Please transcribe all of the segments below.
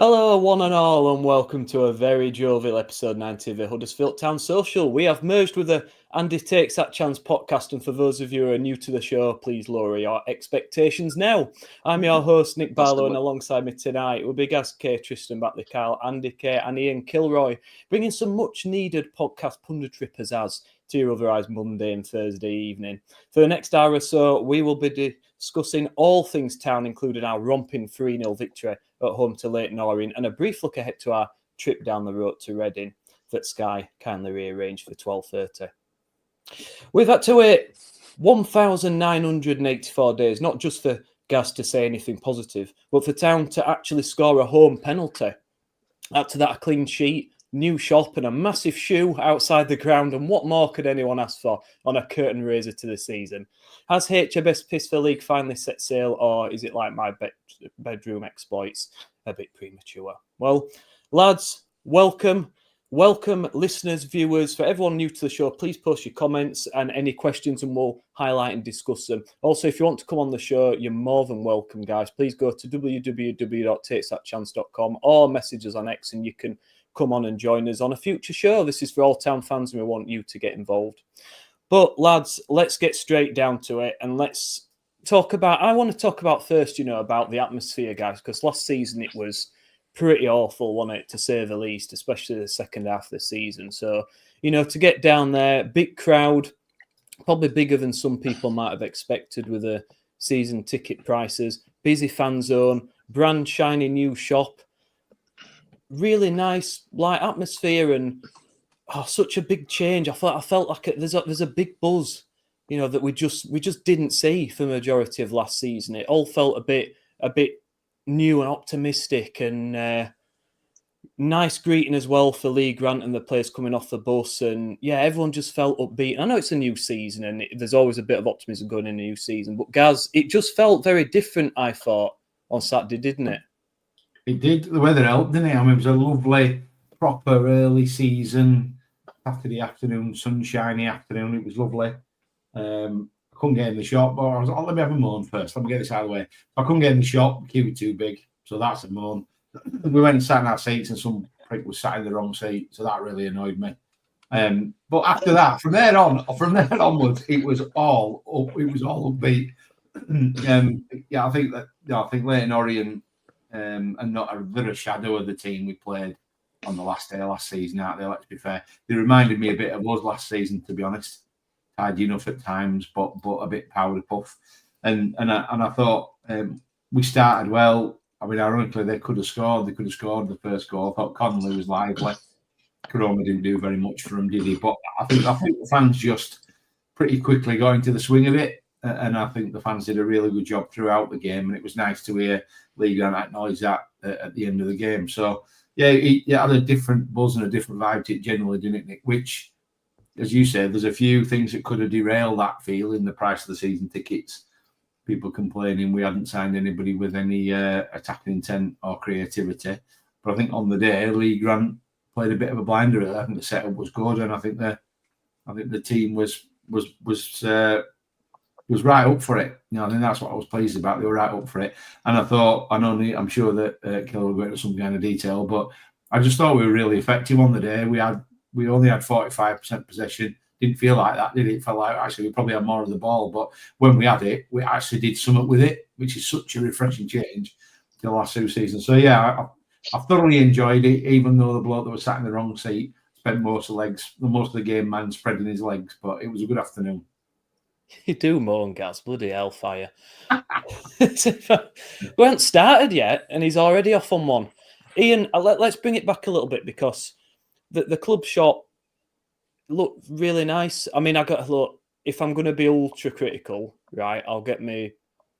Hello, one and all, and welcome to a very jovial episode 90 of the Huddersfield Town Social. We have merged with the Andy Takes That Chance podcast, and for those of you who are new to the show, please lower your expectations now. I'm your host, Nick Barlow, and alongside me tonight will be Gaz K, Tristan Batley, Kyle, Andy K, and Ian Kilroy, bringing some much-needed podcast punditry pizzazz to your otherwise Monday and Thursday evening. For the next hour or so, we will be discussing all things Town, including our romping 3-0 victory at home to Leyton Orient, and a brief look ahead to our trip down the road to Reading that Sky kindly rearranged for 12:30. We've had to wait 1,984 days, not just for Gaz to say anything positive, but for Town to actually score a home penalty. After that, a clean sheet, new shop and a massive shoe outside the ground, and what more could anyone ask for on a curtain raiser to the season? Has HMS Piss for League finally set sail, or is it like my bedroom exploits? A bit premature. Well, lads, welcome listeners, viewers. For everyone new to the show, please post your comments and any questions and we'll highlight and discuss them. Also, if you want to come on the show, you're more than welcome, guys. Please go to www.takesthatchance.com or message us on X and you can come on and join us on a future show. This is for all Town fans and we want you to get involved. But lads, let's get straight down to it and let's talk about, I want to talk about first, about the atmosphere, guys, because last season it was pretty awful, wasn't it, to say the least, especially the second half of the season. So, to get down there, big crowd, probably bigger than some people might have expected with the season ticket prices, busy fan zone, brand shiny new shop, really nice light atmosphere, and such a big change. I felt like there's a big buzz, that we just didn't see for the majority of last season. It all felt a bit new and optimistic, and nice greeting as well for Lee Grant and the players coming off the bus, and everyone just felt upbeat. I know it's a new season, and there's always a bit of optimism going in a new season, but Gaz, it just felt very different, I thought, on Saturday, didn't it? It did. The weather helped, didn't it? I mean, it was a lovely, proper early season, Saturday afternoon, sunshiny afternoon. It was lovely. I couldn't get in the shop, but I was let me have a moan first. Let me get this out of the way. I couldn't get in the shop, the queue was too big, so that's a moan. We went and sat in our seats and some prick was sat in the wrong seat, so that really annoyed me. But after that, from there onwards, it was all up. It was all upbeat. I think Leyton Orient they're a shadow of the team we played on the last day of last season out there. Let's be fair, they reminded me a bit of us last season, to be honest. Tidy enough at times, but a bit powder puff. And I thought we started well. I mean, ironically, they could have scored. They could have scored the first goal. I thought Connolly was lively. Karoma didn't do very much for him, did he? But I think the fans just pretty quickly got into the swing of it. And I think the fans did a really good job throughout the game. And it was nice to hear Lee Grant acknowledge that at the end of the game. So, it had a different buzz and a different vibe to it generally, didn't it, Nick? Which, as you said, there's a few things that could have derailed that feeling, the price of the season tickets. People complaining we hadn't signed anybody with any attacking intent or creativity. But I think on the day, Lee Grant played a bit of a blinder. I think the setup was good, and I think the team was right up for it. I think that's what I was pleased about. They were right up for it. And I thought, I'm sure that Kill will go into some kind of detail, but I just thought we were really effective on the day. We only had 45% possession. Didn't feel like that, did it? It felt like actually we probably had more of the ball, but when we had it, we actually did something with it, which is such a refreshing change to the last two seasons. So I thoroughly enjoyed it, even though the bloke that was sat in the wrong seat spent most of the game man spreading his legs, but it was a good afternoon. You do moan, Gaz, bloody hellfire. We haven't started yet, and he's already off on one. Ian, let's bring it back a little bit, because the club shop looked really nice. I mean, if I'm going to be ultra critical, right, I'll get me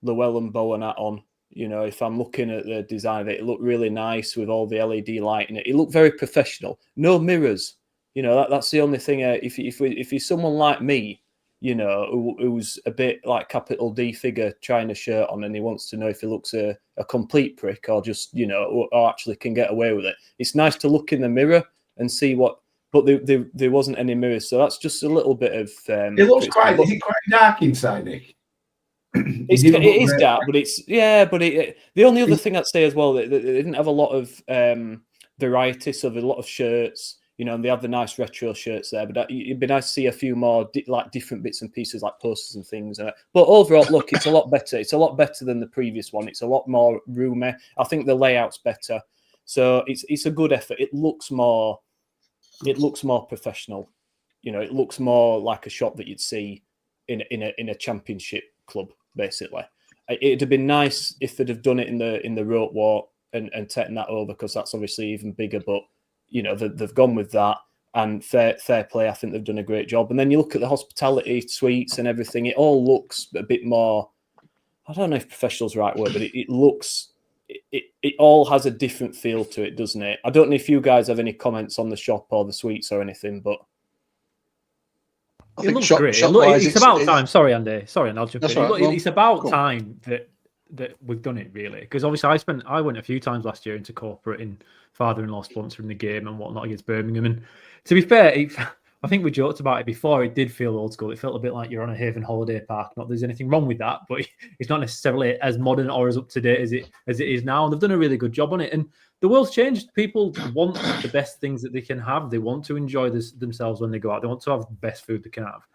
Llewellyn Bowen hat on. If I'm looking at the design of it, it looked really nice with all the LED light in it. It looked very professional. No mirrors. That's the only thing. If you're someone like me, who's a bit like capital D figure trying a shirt on, and he wants to know if he looks a complete prick or just, or actually can get away with it. It's nice to look in the mirror and see what, but there wasn't any mirrors. So that's just a little bit of... it looks quite dark inside, Nick. He didn't It look is great. dark, but the only other thing I'd say as well, they didn't have a lot of variety, so there's a lot of shirts, and they have the nice retro shirts there. But it'd be nice to see a few more like different bits and pieces, like posters and things. But overall, look, it's a lot better. It's a lot better than the previous one. It's a lot more roomy. I think the layout's better, so it's a good effort. It looks more professional. It looks more like a shop that you'd see in a championship club, basically. It'd have been nice if they'd have done it in the rope walk and taken that over, because that's obviously even bigger. But they've gone with that, and fair play. I think they've done a great job. And then you look at the hospitality suites and everything; it all looks a bit more. I don't know if professional is the right word, but it looks. It all has a different feel to it, doesn't it? I don't know if you guys have any comments on the shop or the suites or anything, but. It looks great. It's about time. Sorry, Andy. Sorry, and I'll jump in. Right. It's about time that we've done it, really, because obviously I went a few times last year into corporate in father-in-law sponsoring the game and whatnot against Birmingham. And to be fair, I think we joked about it before. It did feel old school. It felt a bit like you're on a Haven holiday park. Not that there's anything wrong with that, but it's not necessarily as modern or as up to date as it is now. And they've done a really good job on it. And the world's changed. People want the best things that they can have. They want to enjoy themselves when they go out. They want to have the best food they can have.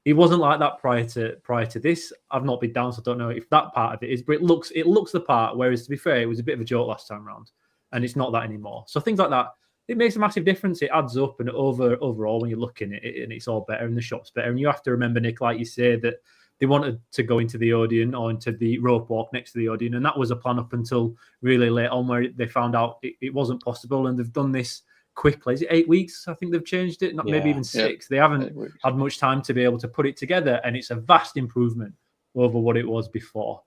It wasn't like that prior to this. I've not been down, so I don't know if that part of it is. But it looks the part. Whereas, to be fair, it was a bit of a joke last time round, and it's not that anymore. So things like that, it makes a massive difference. It adds up, and overall, when you're looking at it, and it's all better, and the shop's better. And you have to remember, Nick, like you say, that they wanted to go into the Odeon or into the rope walk next to the Odeon, and that was a plan up until really late on, where they found out it wasn't possible, and they've done this quickly. Is it 8 weeks? I think they've changed it, maybe even 6. They haven't had much time to be able to put it together, and it's a vast improvement over what it was before.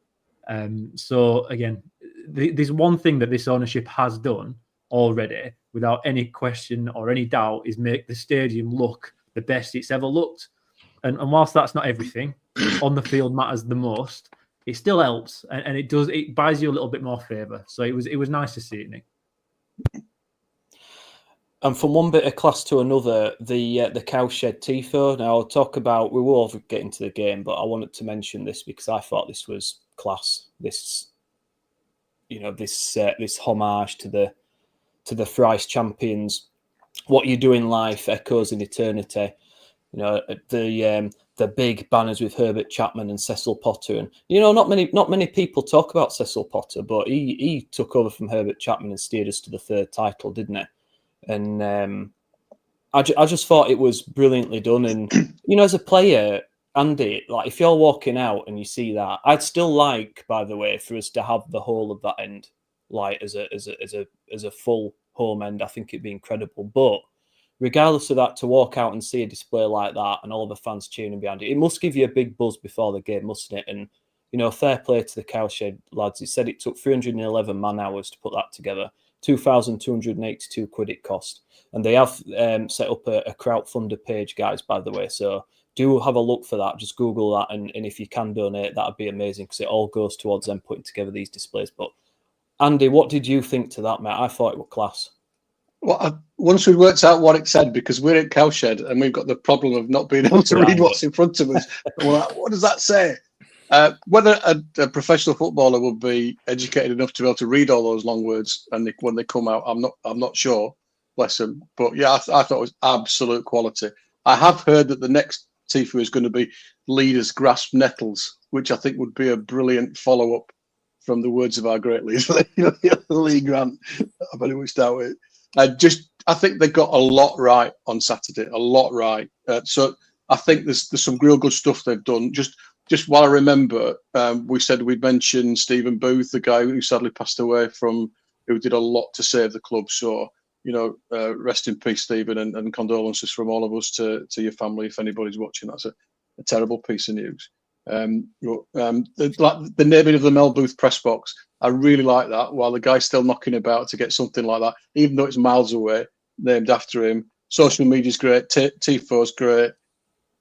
So again, there's one thing that this ownership has done already, without any question or any doubt, is make the stadium look the best it's ever looked. And whilst that's not everything, on the field matters the most, it still helps, and it buys you a little bit more favour. So it was nice to see it, Nick. And from one bit of class to another, the Cowshed tifo. Now I'll talk about. We will get into the game, but I wanted to mention this because I thought this was class. This homage to the thrice champions. What you do in life echoes in eternity. The big banners with Herbert Chapman and Cecil Potter, and not many people talk about Cecil Potter, but he took over from Herbert Chapman and steered us to the 3rd title, didn't he? And I just thought it was brilliantly done. And as a player, Andy, like if you're walking out and you see that, I'd still like, by the way, for us to have the whole of that end, like as a full home end. I think it'd be incredible. But regardless of that, to walk out and see a display like that and all the fans cheering behind it, it must give you a big buzz before the game, mustn't it? And fair play to the Cowshed lads. He said it took 311 man hours to put that together. 2,282 quid it cost, and they have set up a crowdfunder page, guys, by the way, so do have a look for that. Just Google that, and if you can donate, that'd be amazing, because it all goes towards them putting together these displays. But Andy, what did you think to that, mate? I thought it was class. Well, once we worked out what it said, because we're at Cowshed and we've got the problem of not being able to read what's in front of us, what does that say? Whether a professional footballer would be educated enough to be able to read all those long words and when they come out, I'm not sure. Bless them. But yeah, I thought it was absolute quality. I have heard that the next tifo is going to be "Leaders Grasp Nettles," which I think would be a brilliant follow-up from the words of our great leader, Lee Grant. I bet it would start with. I think they got a lot right on Saturday, a lot right. So I think there's some real good stuff they've done. Just while I remember, we said we'd mention Stephen Booth, the guy who sadly passed away who did a lot to save the club. So, rest in peace, Stephen, and condolences from all of us to your family if anybody's watching. That's a terrible piece of news. The naming of the Mel Booth press box, I really like that. While the guy's still knocking about to get something like that, even though it's miles away, named after him. Social media's great, tifo's great.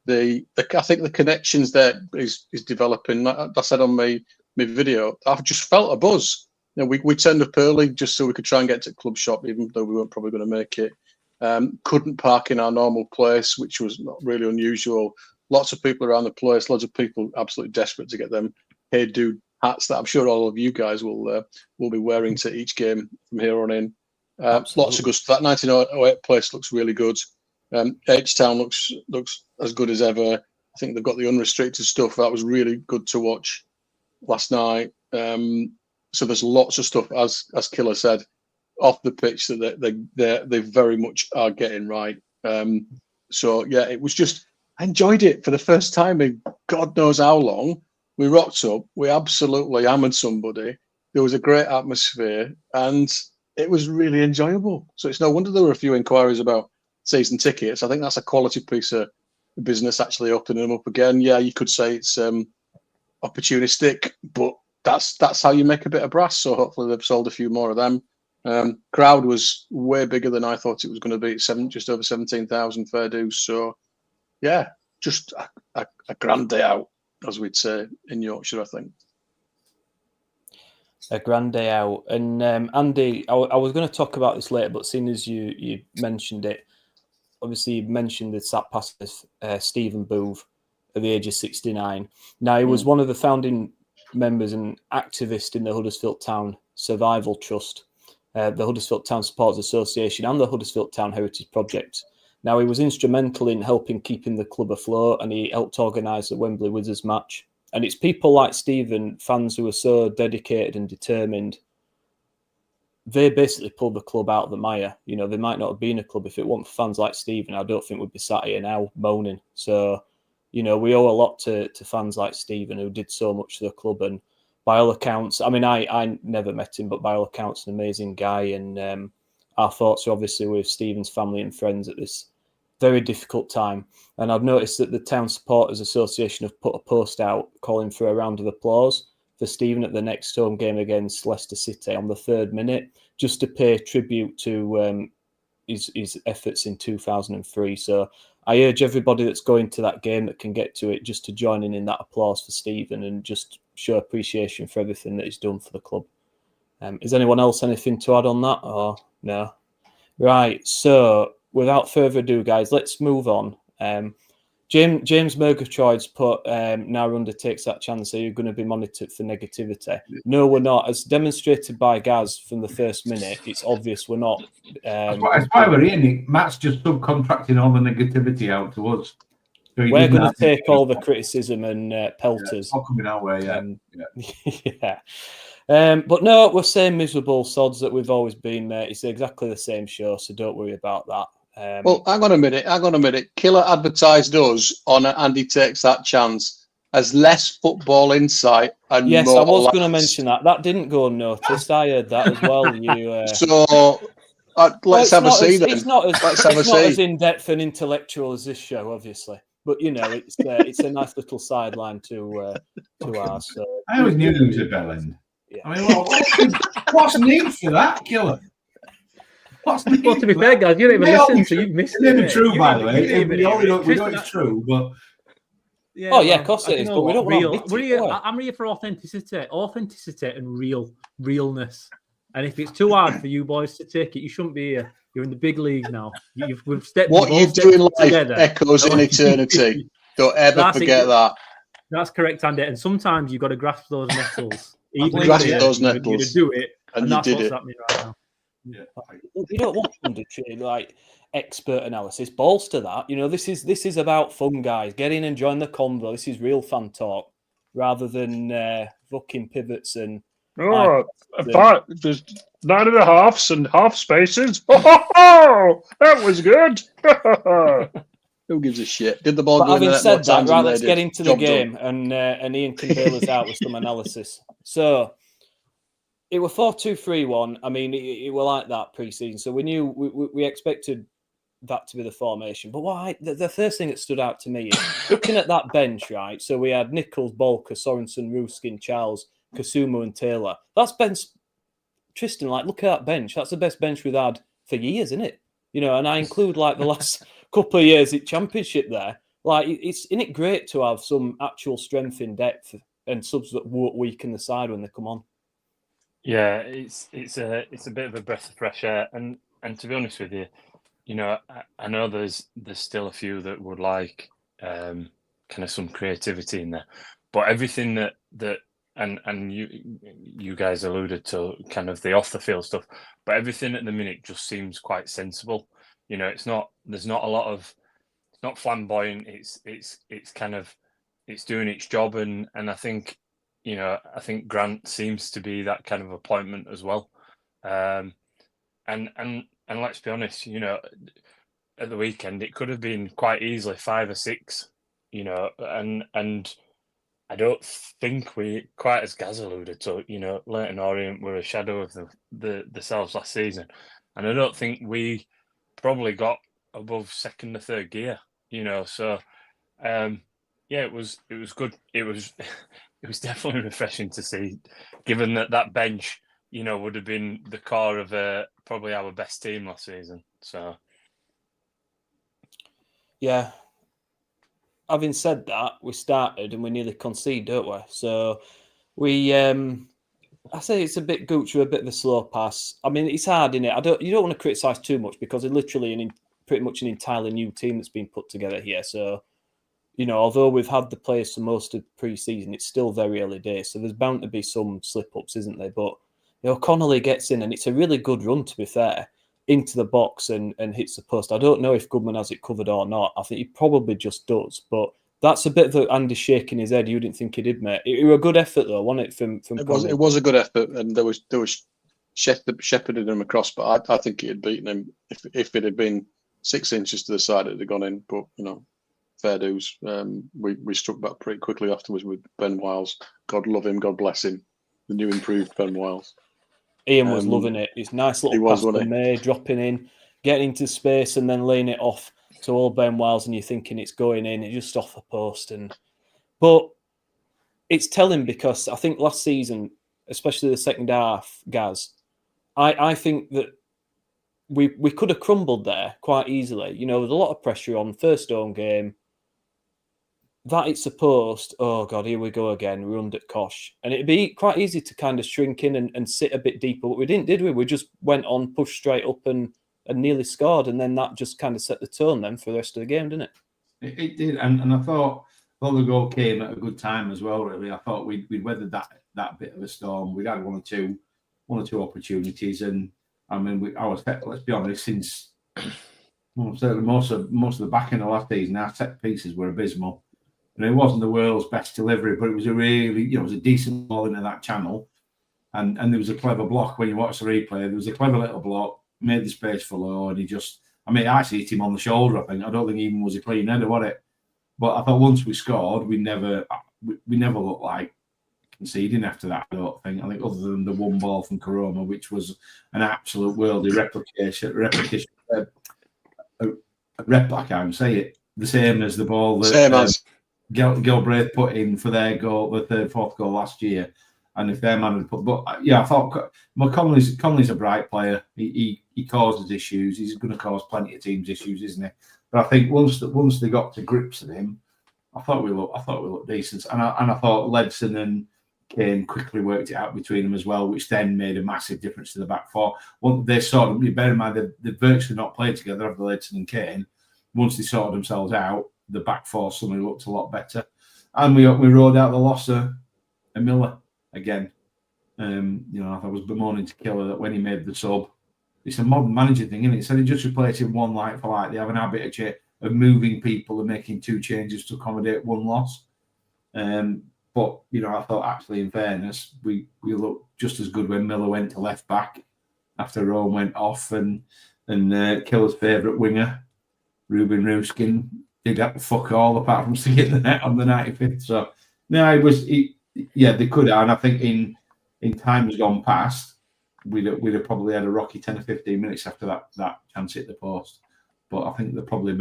I think the connections there is developing. Like I said on my video, I've just felt a buzz. We turned up early just so we could try and get to the club shop, even though we weren't probably going to make it. Couldn't park in our normal place, which was not really unusual. Lots of people around the place, loads of people absolutely desperate to get them Hey Dude hats that I'm sure all of you guys will be wearing to each game from here on in. Lots of good stuff. That 1908 place looks really good. H-Town looks as good as ever. I think they've got the unrestricted stuff. That was really good to watch last night. So there's lots of stuff, as Killer said, off the pitch that they very much are getting right. So yeah, it was just, I enjoyed it for the first time in God knows how long. We rocked up, we absolutely hammered somebody. There was a great atmosphere, and it was really enjoyable. So it's no wonder there were a few inquiries about season tickets. I think that's a quality piece of business, actually opening them up again. Yeah, you could say it's opportunistic, but that's how you make a bit of brass. So hopefully they've sold a few more of them. Crowd was way bigger than I thought it was going to be. Just over 17,000 fair dues. So yeah, just a grand day out, as we'd say in Yorkshire, I think. A grand day out. And Andy, I was going to talk about this later, but seeing as you mentioned it, obviously you mentioned the sat past Stephen Booth at the age of 69. Now, he was one of the founding members and activist in the Huddersfield Town Survival Trust, the Huddersfield Town Supporters Association, and the Huddersfield Town Heritage Project. Now, he was instrumental in helping keeping the club afloat, and he helped organise the Wembley Wizards match. And it's people like Stephen, fans who are so dedicated and determined, they basically pulled the club out of the mire. You know, they might not have been a club. If it weren't for fans like Stephen, I don't think we'd be sat here now moaning. So, you know, we owe a lot to fans like Stephen, who did so much for the club. And by all accounts, I mean, I never met him, but by all accounts, an amazing guy. And our thoughts are obviously with Stephen's family and friends at this very difficult time. And I've noticed that the Town Supporters Association have put a post out calling for a round of applause for Stephen at the next home game against Leicester City on the 3rd minute, just to pay tribute to his efforts in 2003. So I urge everybody that's going to that game that can get to it just to join in that applause for Stephen and just show appreciation for everything that he's done for the club. Is anyone else anything to add on that, or no? Right, so without further ado, guys, let's move on. James Murgatroyd's put, now undertakes that chance, so you're going to be monitored for negativity. No, we're not. As demonstrated by Gaz from the first minute, it's obvious we're not. That's why we're in. Matt's just subcontracting all the negativity out to us. So we're going to take all the criticism and pelters. Not coming our way, yeah. But no, we're saying miserable sods that we've always been, mate. It's exactly the same show, so don't worry about that. Well, hang on a minute. Killer advertised us on Andy Takes That Chance as less football insight and yes, more. I was going to mention that. That didn't go unnoticed. I heard that as well. So let's have a see then. It's not as in depth and intellectual as this show, obviously. But you know, it's a nice little sideline to ours. So. I always knew there was a bell end. Yeah. I mean, what's new for that, Killer? Well, to be fair, guys, you don't even listen, so you've missed it. It's never true, by the way. We know it's true, but yeah, oh yeah, of course it is. But we don't want I'm here for authenticity and realness. And if it's too hard for you boys to take it, you shouldn't be here. You're in the big league now. We've stepped. What you do in life together. Echoes in eternity. Don't ever forget that. That's correct, Andy. And sometimes you've got to grasp those nettles. Grasp those nettles. You to do it, and you did it. Happening right now. Yeah. You don't want to like expert analysis. Balls to that. You know, this is about fun, guys. Get in and join the convo. This is real fan talk, rather than fucking pivots and. Oh, apart there's 9.5s and half spaces. Oh, that was good. Who gives a shit? Did the ball go in? Having said that, right, let's get into the game, and Ian can bail us out with some analysis. So. It was 4-2-3-1. I mean, it was like that pre-season, so we knew we expected that to be the formation. But the first thing that stood out to me is looking at that bench, right? So we had Nichols, Bolker, Sorensen, Ruskin, Charles, Kasumu, and Taylor. That's bench. Tristan, like, look at that bench. That's the best bench we've had for years, isn't it? You know, and I include like the last couple of years at Championship there. Like, isn't it great to have some actual strength in depth and subs that won't weaken the side when they come on? Yeah, it's a bit of a breath of fresh air, and to be honest with you, you know, I know there's still a few that would like kind of some creativity in there, but everything that and you guys alluded to kind of the off the field stuff, but everything at the minute just seems quite sensible. You know, there's not a lot of, it's not flamboyant. It's kind of, it's doing its job, and I think, you know, I think Grant seems to be that kind of appointment as well. And let's be honest, you know, at the weekend it could have been quite easily 5 or 6, you know, and I don't think we, quite as Gaz alluded to, you know, Leyton Orient were a shadow of the selves last season, and I don't think we probably got above second or third gear, you know. So yeah, it was good. It was it was definitely refreshing to see, given that bench, you know, would have been the core of probably our best team last season. So yeah. Having said that, we started and we nearly conceded, don't we? So we, I say it's a bit gooch with a bit of a slow pass. I mean, it's hard, isn't it? You don't want to criticise too much because it's literally pretty much an entirely new team that's been put together here. So, you know, although we've had the players for most of the pre-season, it's still very early days. So there's bound to be some slip-ups, isn't there? But, you know, Connolly gets in and it's a really good run, to be fair, into the box and hits the post. I don't know if Goodman has it covered or not. I think he probably just does. But that's a bit of Andy shaking his head. You didn't think he did, mate. It was a good effort, though, wasn't it? From It was a good effort, and there was shepherding him across. But I think he had beaten him if it had been 6 inches to the side. It'd have gone in. But you know, fair dues. We struck back pretty quickly afterwards with Ben Wiles. God love him. God bless him. The new improved Ben Wiles. Ian was loving it. His nice little pass from May, dropping in, getting into space and then laying it off to all Ben Wiles, and you're thinking it's going in, it's just off the post. But it's telling because I think last season, especially the second half, Gaz, I think that we could have crumbled there quite easily. You know, with a lot of pressure on first home game. That it's supposed, oh God, here we go again, we're under Kosh. And it'd be quite easy to kind of shrink in and sit a bit deeper, but we didn't, did we? We just went on, pushed straight up and nearly scored. And then that just kind of set the tone then for the rest of the game, didn't it? It did. And I thought the goal came at a good time as well, really. I thought we'd weathered that bit of a storm. We'd had one or two opportunities. And I mean, let's be honest, since certainly most of the back end of last season, our set pieces were abysmal. And it wasn't the world's best delivery, but it was a really, you know, it was a decent ball into that channel. And there was a clever block when you watch the replay. There was a clever little block, made the space for Lowe, and he just, I mean, I actually hit him on the shoulder, I think. I don't think he even was a clean header, was it? But I thought once we scored, we never looked like conceding after that, I don't think. I think other than the one ball from Karoma, which was an absolute worldly replication. I can't say it. The same as the ball that Gilbreth put in for their goal, the third, fourth goal last year. And if their man had put, but yeah, I thought Connolly's a bright player. He causes issues. He's going to cause plenty of teams issues, isn't he? But I think once they got to grips with him, I thought we looked decent. And I thought Ledson and Kane quickly worked it out between them as well, which then made a massive difference to the back four. Well, they sort of, bear in mind they've virtually not played together, have the Ledson and Kane. Once they sorted themselves out, the back four suddenly looked a lot better. And we rode out the loss of Miller again. You know, I was bemoaning to Killer that when he made the sub, it's a modern manager thing, isn't it? So they just replacing one like for like. They have an habit of moving people and making 2 changes to accommodate 1 loss. But, you know, I thought actually, in fairness, we looked just as good when Miller went to left back after Rome went off, and Killer's favourite winger, Ruben Ruskin, did that fuck all apart from sticking the net on the 95th. So, no, they could have. And I think in times gone past, we'd have probably had a rocky 10 or 15 minutes after that chance hit the post. But I think they probably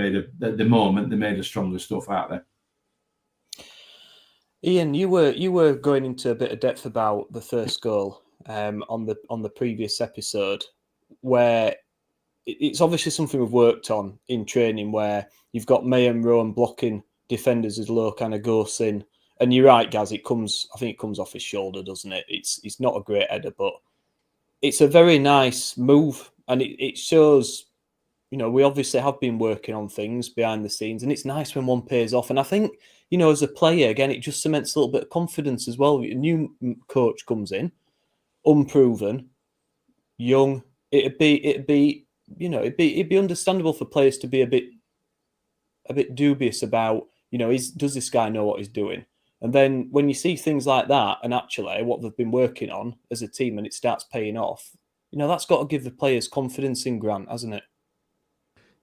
at the moment, they made a stronger stuff out there. Ian, you were going into a bit of depth about the first goal on the previous episode, where it's obviously something we've worked on in training, where you've got May and Rowan blocking defenders as Lowe kind of goes in. And you're right, Gaz, I think it comes off his shoulder, doesn't it? It's not a great header, but it's a very nice move, and it shows we obviously have been working on things behind the scenes, and it's nice when one pays off. And I think, as a player, again, it just cements a little bit of confidence as well. A new coach comes in, unproven, young. It'd be understandable for players to be a bit dubious about, does this guy know what he's doing? And then when you see things like that, and actually what they've been working on as a team, and it starts paying off, that's got to give the players confidence in Grant, hasn't it?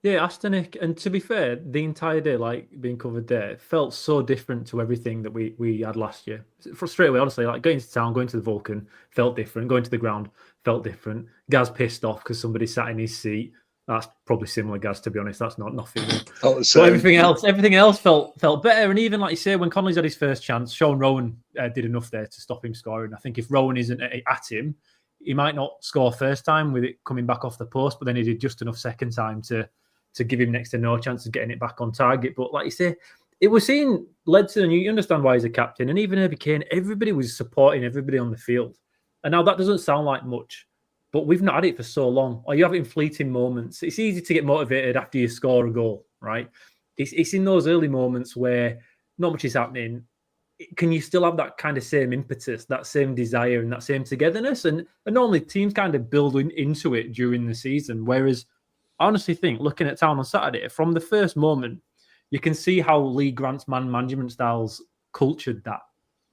Yeah, Astonik, and to be fair, the entire day, like being covered there, felt so different to everything that we had last year. For straight away, honestly, like going to town, going to the Vulcan, felt different. Going to the ground felt different. Gaz pissed off because somebody sat in his seat. That's probably similar, Gaz. To be honest, that's nothing. But everything else felt better. And even like you say, when Connolly's had his first chance, Sean Rowan did enough there to stop him scoring. I think if Rowan isn't at him, he might not score first time with it coming back off the post, but then he did just enough second time to give him next to no chance of getting it back on target. But like you say, it was seeing Ledson, you understand why he's a captain, and even Herbie Kane, everybody was supporting everybody on the field. And now that doesn't sound like much, but we've not had it for so long. Or you have it in fleeting moments. It's easy to get motivated after you score a goal, right? It's in those early moments where not much is happening. Can you still have that kind of same impetus, that same desire, and that same togetherness? And normally teams kind of build into it during the season, whereas I honestly think, looking at Town on Saturday, from the first moment, you can see how Lee Grant's man management styles cultured that.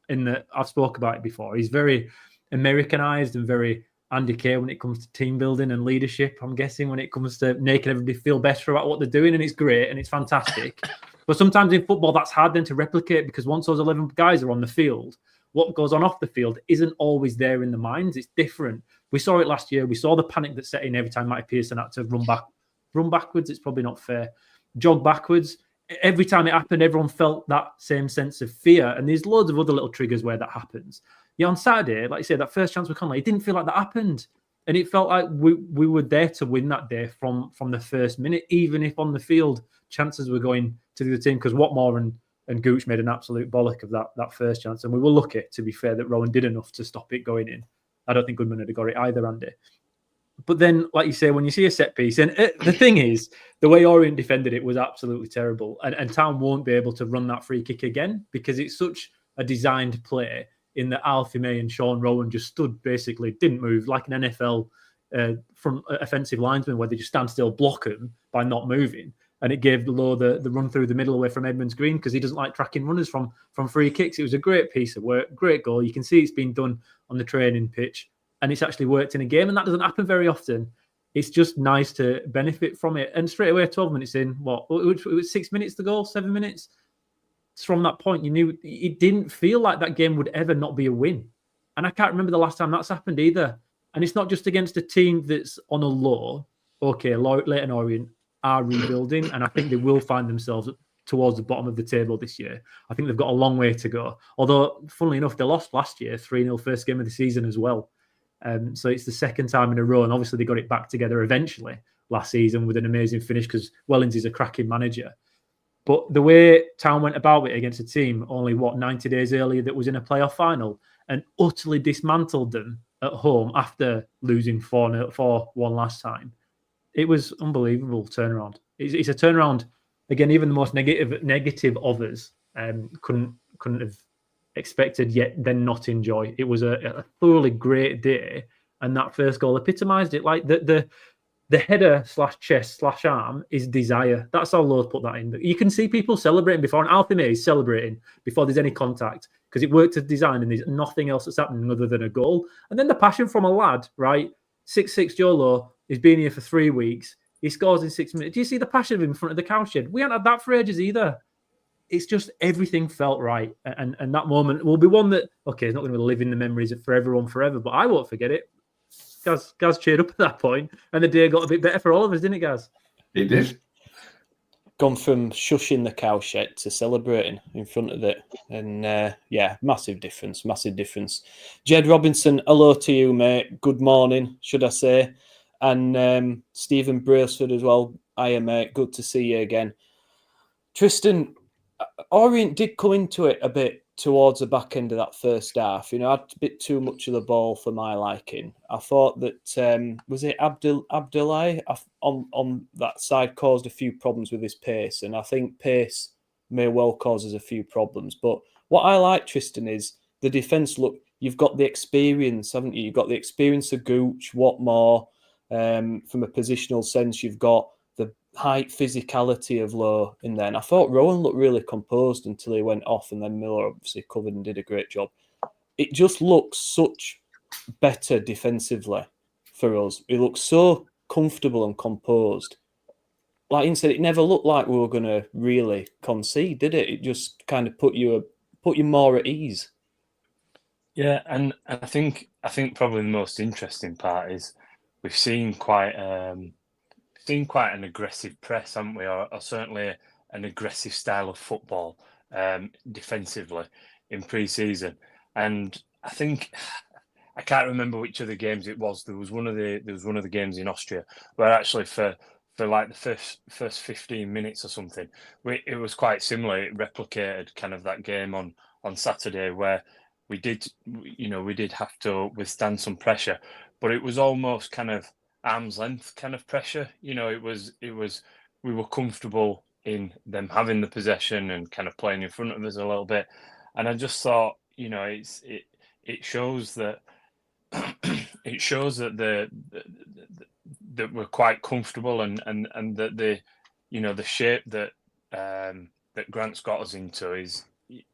In that, I've spoke about it before. He's very Americanized and very Andy Kay when it comes to team building and leadership. I'm guessing when it comes to making everybody feel better about what they're doing, and it's great and it's fantastic. But sometimes in football, that's hard then to replicate, because once those 11 guys are on the field, what goes on off the field isn't always there in the minds. It's different. We saw it last year. We saw the panic that set in every time Matty Pearson had to run backwards. It's probably not fair. Jog backwards. Every time it happened, everyone felt that same sense of fear. And there's loads of other little triggers where that happens. Yeah, on Saturday, like you said, that first chance with Connolly, it didn't feel like that happened. And it felt like we were there to win that day from the first minute, even if on the field chances were going to the team, because Watmore and Gooch made an absolute bollock of that first chance. And we were lucky, to be fair, that Rowan did enough to stop it going in. I don't think Goodman would have got it either, Andy. But then, like you say, when you see a set piece, and the thing is, the way Orient defended it was absolutely terrible. And Town won't be able to run that free kick again, because it's such a designed play in that Alfie May and Sean Rowan just stood, basically, didn't move, like an NFL from offensive linesman, where they just stand still, block him by not moving. And it gave Lowe the run through the middle away from Edmonds Green, because he doesn't like tracking runners from free kicks. It was a great piece of work, great goal. You can see it's been done on the training pitch, and it's actually worked in a game, and that doesn't happen very often. It's just nice to benefit from it. And straight away, 12 minutes in, it was 6 minutes to go, 7 minutes. From that point, you knew it didn't feel like that game would ever not be a win. And I can't remember the last time that's happened either. And it's not just against a team that's on a low. Okay, Leyton Orient are rebuilding, and I think they will find themselves towards the bottom of the table this year. I think they've got a long way to go. Although, funnily enough, they lost last year, 3-0 first game of the season as well. So it's the second time in a row, and obviously they got it back together eventually last season with an amazing finish, because Wellings is a cracking manager. But the way Town went about it against a team only, 90 days earlier that was in a playoff final, and utterly dismantled them at home after losing 4-1 last time. It was unbelievable turnaround. It's a turnaround. Again, even the most negative of us couldn't have expected, yet then not enjoy. It was a thoroughly great day, and that first goal epitomised it. Like the header /chest/arm is desire. That's how Lowe's put that in. You can see people celebrating before, and Alfie May is celebrating before there's any contact, because it worked as design and there's nothing else that's happening other than a goal. And then the passion from a lad, right? 6'6" Joe Lowe, he's been here for 3 weeks. He scores in 6 minutes. Do you see the passion of him in front of the Cowshed? We haven't had that for ages either. It's just everything felt right. And that moment will be one that, okay, it's not going to live in the memories for everyone forever, but I won't forget it. Gaz cheered up at that point, and the day got a bit better for all of us, didn't it, Gaz? It did. Gone from shushing the Cowshed to celebrating in front of it. And massive difference. Jed Robinson, hello to you, mate. Good morning, should I say. And Stephen Brailsford as well. Hiya, mate. Good to see you again. Tristan, Orient did come into it a bit towards the back end of that first half, had a bit too much of the ball for my liking. I thought that was it Abdullahi on that side caused a few problems with his pace, and I think pace may well cause us a few problems. But what I like, Tristan, is the defence. Look, you've got the experience, haven't you? You've got the experience of Gooch, Watmore. From a positional sense, you've got the height physicality of Lowe in there. And I thought Rowan looked really composed until he went off, and then Miller obviously covered and did a great job. It just looks such better defensively for us. It looks so comfortable and composed. Like Ian said, it never looked like we were going to really concede, did it? It just kind of put you more at ease. Yeah, and I think probably the most interesting part is we've seen quite an aggressive press, haven't we? Or certainly an aggressive style of football defensively in pre-season. And I think I can't remember which of the games it was. There was one of the games in Austria where actually for like the first 15 minutes or something, it was quite similar. It replicated kind of that game on Saturday where we did have to withstand some pressure, but it was almost kind of arm's length kind of pressure. It was we were comfortable in them having the possession and kind of playing in front of us a little bit. And I just thought, it shows that that we're quite comfortable and that the shape that that Grant's got us into is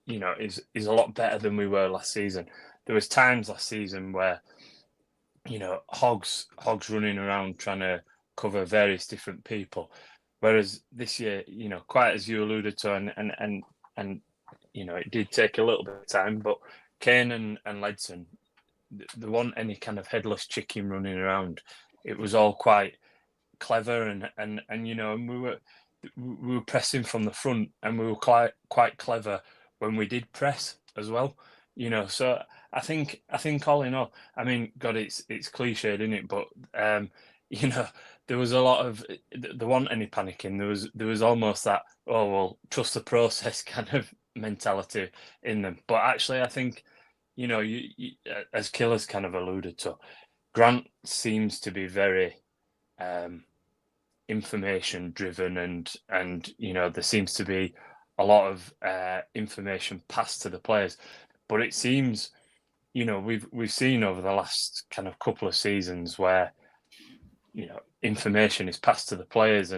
a lot better than we were last season. There was times last season where Hogs running around trying to cover various different people, whereas this year, quite as you alluded to, and it did take a little bit of time, but Kane and Ledson, there wasn't any kind of headless chicken running around. It was all quite clever, and we were pressing from the front, and we were quite clever when we did press as well. So I think all in all, I mean, God, it's cliched, isn't it? But there was a lot of there wasn't any panicking. There was almost that, oh well, trust the process kind of mentality in them. But actually, I think you as Killer's kind of alluded to, Grant seems to be very information driven, and there seems to be a lot of information passed to the players. But it seems, we've seen over the last kind of couple of seasons where information is passed to the players,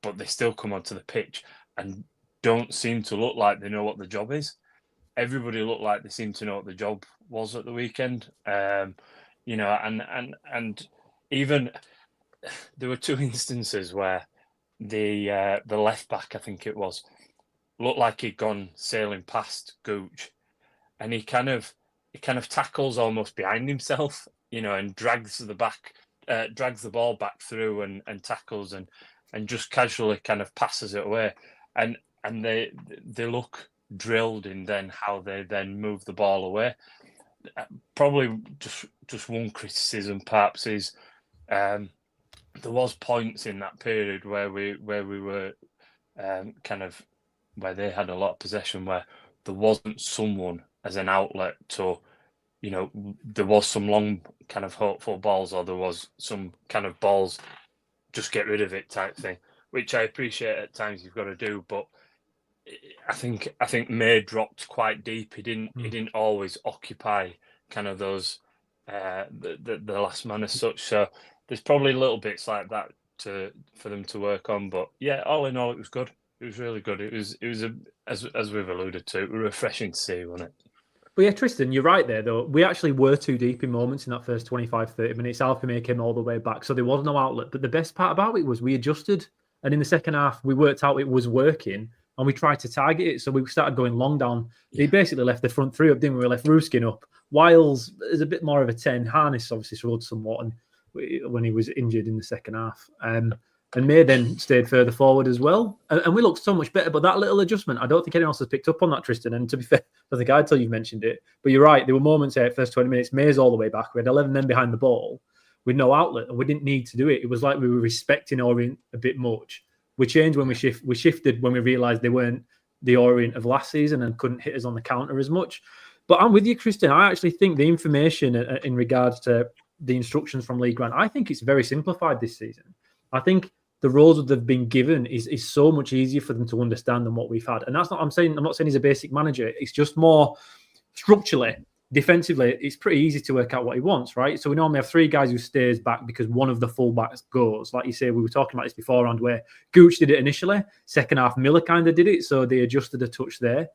but they still come onto the pitch and don't seem to look like they know what the job is. Everybody looked like they seemed to know what the job was at the weekend. And even there were two instances where the left back, I think it was, looked like he'd gone sailing past Gooch, and he kind of tackles almost behind himself, and drags the ball back through and tackles and just casually kind of passes it away, and they look drilled in then how they then move the ball away. Probably just one criticism perhaps is there was points in that period where we were kind of where they had a lot of possession, where there wasn't someone as an outlet to, there was some long kind of hopeful balls, or there was some kind of balls, just get rid of it type thing, which I appreciate at times you've got to do, but I think May dropped quite deep. He didn't always occupy kind of those the last man as such. So there's probably little bits like that for them to work on. But yeah, all in all, it was good. It was really good. It was as we've alluded to, it was refreshing to see, wasn't it? But yeah, Tristan, you're right there, though. We actually were too deep in moments in that first 25, 30 minutes. Alfie came all the way back, so there was no outlet. But the best part about it was we adjusted. And in the second half, we worked out it was working, and we tried to target it. So we started going long down. He basically left the front three up, didn't we? We left Ruskin up. Wiles is a bit more of a 10. Harness obviously struggled somewhat when he was injured in the second half. And May then stayed further forward as well. And we looked so much better. But that little adjustment, I don't think anyone else has picked up on that, Tristan. And to be fair, I think I'd tell you mentioned it. But you're right. There were moments there, first 20 minutes, May's all the way back. We had 11 men behind the ball with no outlet. And we didn't need to do it. It was like we were respecting Orient a bit much. We changed when we shifted when we realised they weren't the Orient of last season and couldn't hit us on the counter as much. But I'm with you, Christian. I actually think the information in regards to the instructions from League One, I think it's very simplified this season. I think the roles that they've been given is so much easier for them to understand than what we've had. And that's not, I'm not saying he's a basic manager. It's just more structurally, defensively, it's pretty easy to work out what he wants, right? So we normally have 3 guys who stays back because one of the fullbacks goes. Like you say, we were talking about this beforehand where Gooch did it initially. Second half, Miller kind of did it. So they adjusted a touch there.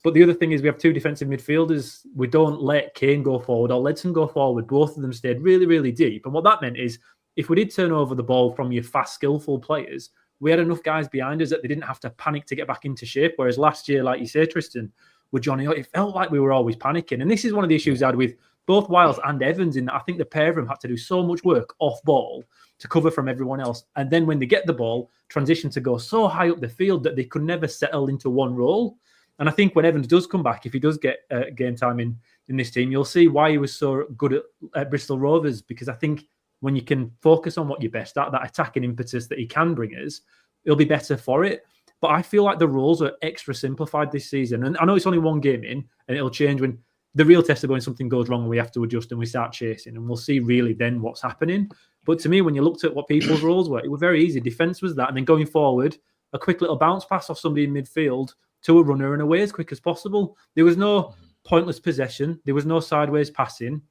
But the other thing is we have 2 defensive midfielders. We don't let Kane go forward or Ledson go forward. Both of them stayed really, really deep. And what that meant is if we did turn over the ball from your fast, skillful players, we had enough guys behind us that they didn't have to panic to get back into shape. Whereas last year, like you say, Tristan, with Johnny, it felt like we were always panicking. And this is one of the issues I had with both Wiles and Evans in that I think the pair of them had to do so much work off ball to cover from everyone else. And then when they get the ball, transition to go so high up the field that they could never settle into one role. And I think when Evans does come back, if he does get game time in this team, you'll see why he was so good at Bristol Rovers, because I think when you can focus on what you're best at, that attacking impetus that he can bring us, it'll be better for it. But I feel like the rules are extra simplified this season. And I know it's only 1 game in, and it'll change when the real test of when something goes wrong and we have to adjust and we start chasing. And we'll see really then what's happening. But to me, when you looked at what people's roles were, it was very easy. Defence was that. And then going forward, a quick little bounce pass off somebody in midfield to a runner and away as quick as possible. There was no pointless possession. There was no sideways passing. It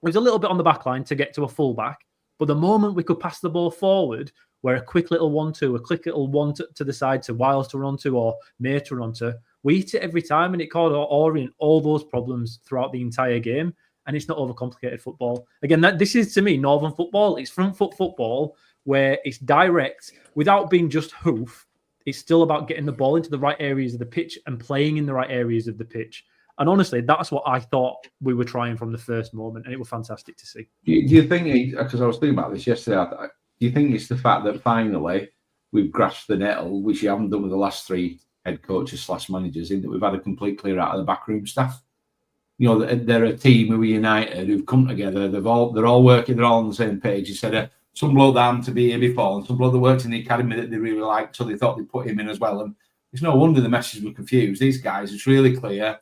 was a little bit on the back line to get to a fullback. But the moment we could pass the ball forward, where a quick little 1-2, a quick little one to the side to Wiles to run onto or May to run onto, we hit it every time, and it caused Orient all those problems throughout the entire game. And it's not overcomplicated football. Again, this is, to me, Northern football. It's front foot football where it's direct without being just hoof. It's still about getting the ball into the right areas of the pitch and playing in the right areas of the pitch. And honestly, that's what I thought we were trying from the first moment, and it was fantastic to see. Do you think, because I was thinking about this yesterday, do you think it's the fact that finally we've grasped the nettle, which you haven't done with the last 3 head coaches / managers, in that we've had a complete clear out of the backroom staff? You know, they're a team who are united, who've come together. They're all working. They're all on the same page. Instead of some bloke that happened to be here before, and some bloke that worked in the academy that they really liked, so they thought they'd put him in as well. And it's no wonder the messages were confused. These guys, it's really clear.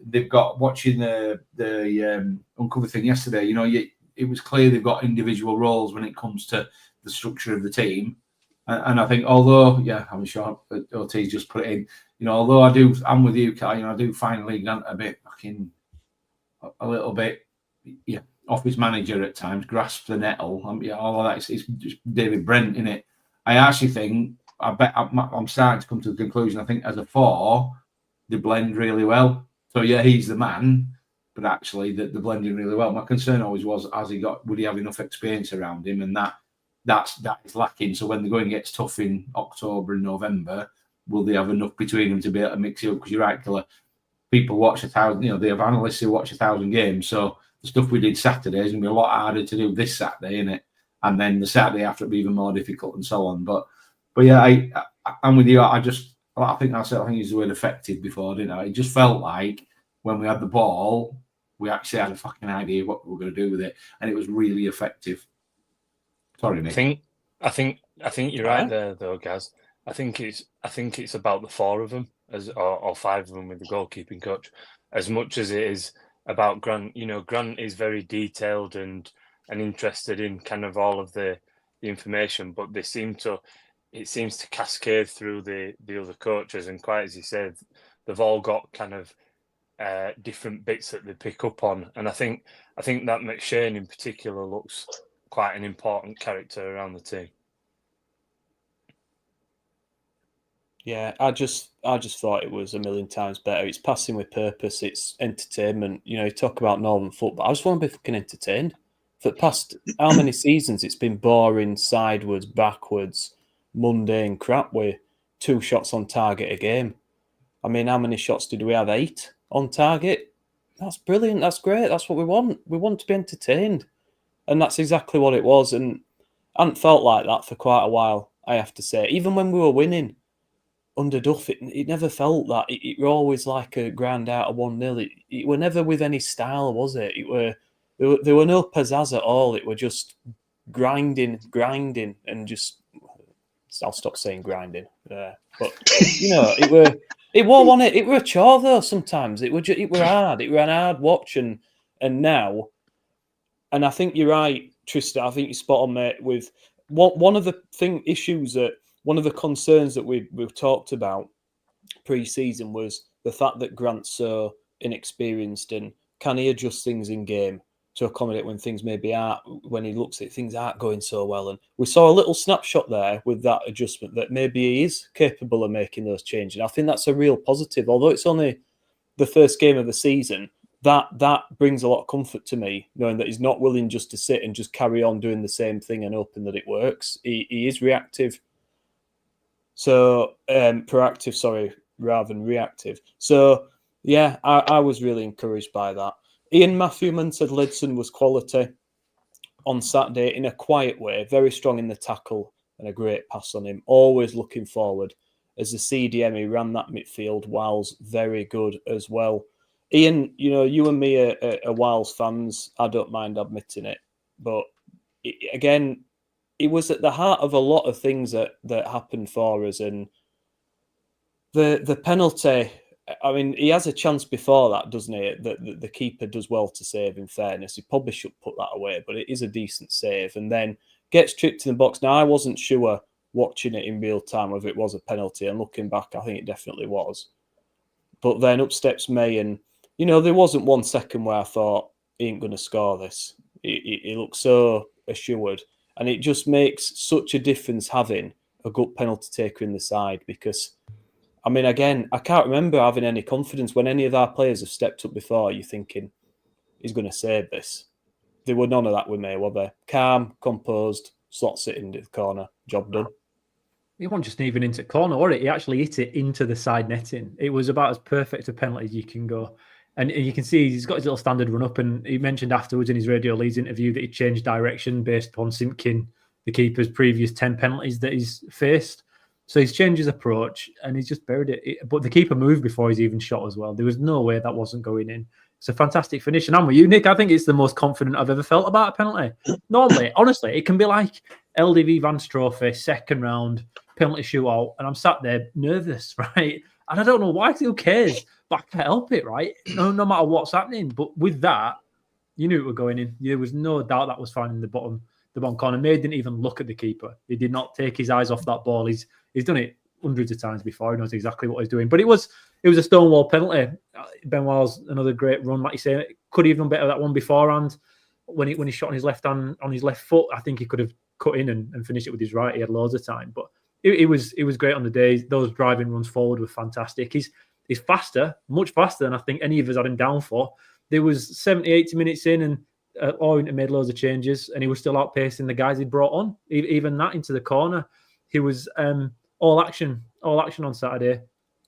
They've got, watching the Uncover thing yesterday, you know, it was clear they've got individual roles when it comes to the structure of the team. And I think, although, I'm sure OT's just put it in, you know, although I'm with you, Kai, you know, I do find League a bit fucking, a little bit, off his manager at times, grasp the nettle. All of that, it's just David Brent, in it. I actually think, I'm starting to come to the conclusion, I think as a 4, they blend really well. So, he's the man, but actually they're blending really well. My concern always was, would he have enough experience around him? And that is lacking. So when the going gets tough in October and November, will they have enough between them to be able to mix it up? Because you're right, Killer. People watch 1,000, they have analysts who watch 1,000 games. So the stuff we did Saturday is going to be a lot harder to do this Saturday, isn't it? And then the Saturday after it'll be even more difficult and so on. But I'm with you. I think I used the word effective before, didn't I? It just felt like when we had the ball, we actually had a fucking idea what we were going to do with it, and it was really effective. Sorry, Nick. I think you're right there, though, Gaz. I think it's about the 4 of them, or 5 of them with the goalkeeping coach, as much as it is about Grant. You know, Grant is very detailed and interested in kind of all of the information, but it seems to cascade through the other coaches, and quite as you said, they've all got kind of different bits that they pick up on. And I think that McShane in particular looks quite an important character around the team. Yeah, I just thought it was a million times better. It's passing with purpose. It's entertainment. You know, you talk about Northern football. I just want to be fucking entertained. For the past how many seasons it's been boring, sideways, backwards, mundane crap with 2 shots on target a game. I mean, how many shots did we have? 8 on target. That's brilliant. That's great. That's what we want. We want to be entertained. And that's exactly what it was. And I hadn't felt like that for quite a while, I have to say. Even when we were winning under Duff, it never felt that. It were always like a ground out of 1-0. It were never with any style, was it? There were no pizzazz at all. It were just grinding, and just... I'll stop saying grinding. But, you know, It was, wasn't it? It were a chore though. Sometimes it were hard. It were an hard watch, and now, and I think you're right, Tristan. I think you're spot on, mate. With one of the one of the concerns that we've talked about pre-season was the fact that Grant's so inexperienced, and can he adjust things in game to accommodate when things when he looks at things aren't going so well. And we saw a little snapshot there with that adjustment that maybe he is capable of making those changes. And I think that's a real positive. Although it's only the first game of the season, that brings a lot of comfort to me, knowing that he's not willing just to sit and just carry on doing the same thing and hoping that it works. He is reactive. So proactive, sorry, rather than reactive. So yeah, I was really encouraged by that. Ian Matthewman said Lidson was quality on Saturday in a quiet way, very strong in the tackle and a great pass on him. Always looking forward. As a CDM, he ran that midfield. Wiles very good as well. Ian, you and me are Wiles fans. I don't mind admitting it, but again, it was at the heart of a lot of things that happened for us, and the penalty. I mean, he has a chance before that, doesn't he? The keeper does well to save, in fairness. He probably should put that away, but it is a decent save. And then gets tripped in the box. Now, I wasn't sure watching it in real time whether it was a penalty. And looking back, I think it definitely was. But then up steps May. And, there wasn't 1 second where I thought, he ain't going to score this. He looked so assured. And it just makes such a difference having a good penalty taker in the side, because I mean, again, I can't remember having any confidence when any of our players have stepped up before. You're thinking, he's going to save this. There were none of that with me, were they? Calm, composed, slots it into the corner, job done. He wasn't just even into corner, or he actually hit it into the side netting. It was about as perfect a penalty as you can go. And you can see he's got his little standard run up, and he mentioned afterwards in his Radio Leeds interview that he changed direction based upon Simpkin, the keeper's previous 10 penalties that he's faced. So he's changed his approach and he's just buried it. But the keeper moved before he's even shot as well. There was no way that wasn't going in. It's a fantastic finish. And I'm with you, Nick. I think it's the most confident I've ever felt about a penalty. Normally, honestly, it can be like LDV Vance Trophy, second round, penalty shootout, and I'm sat there nervous, right? And I don't know why. Who cares? But I can't help it, right? No matter what's happening. But with that, you knew it was going in. There was no doubt that was finding the bottom corner. May didn't even look at the keeper. He did not take his eyes off that ball. He's done it hundreds of times before. He knows exactly what he's doing. But it was a stonewall penalty. Ben Wiles, another great run, like you say. Could he have done better that one beforehand when he shot on his left hand, on his left foot. I think he could have cut in and finished it with his right. He had loads of time, but it was great on the day. Those driving runs forward were fantastic. He's faster, much faster than I think any of us had him down for. There was 70, 80 minutes in, and Orient made loads of changes, and he was still outpacing the guys he'd brought on. Even that into the corner, he was all action on Saturday.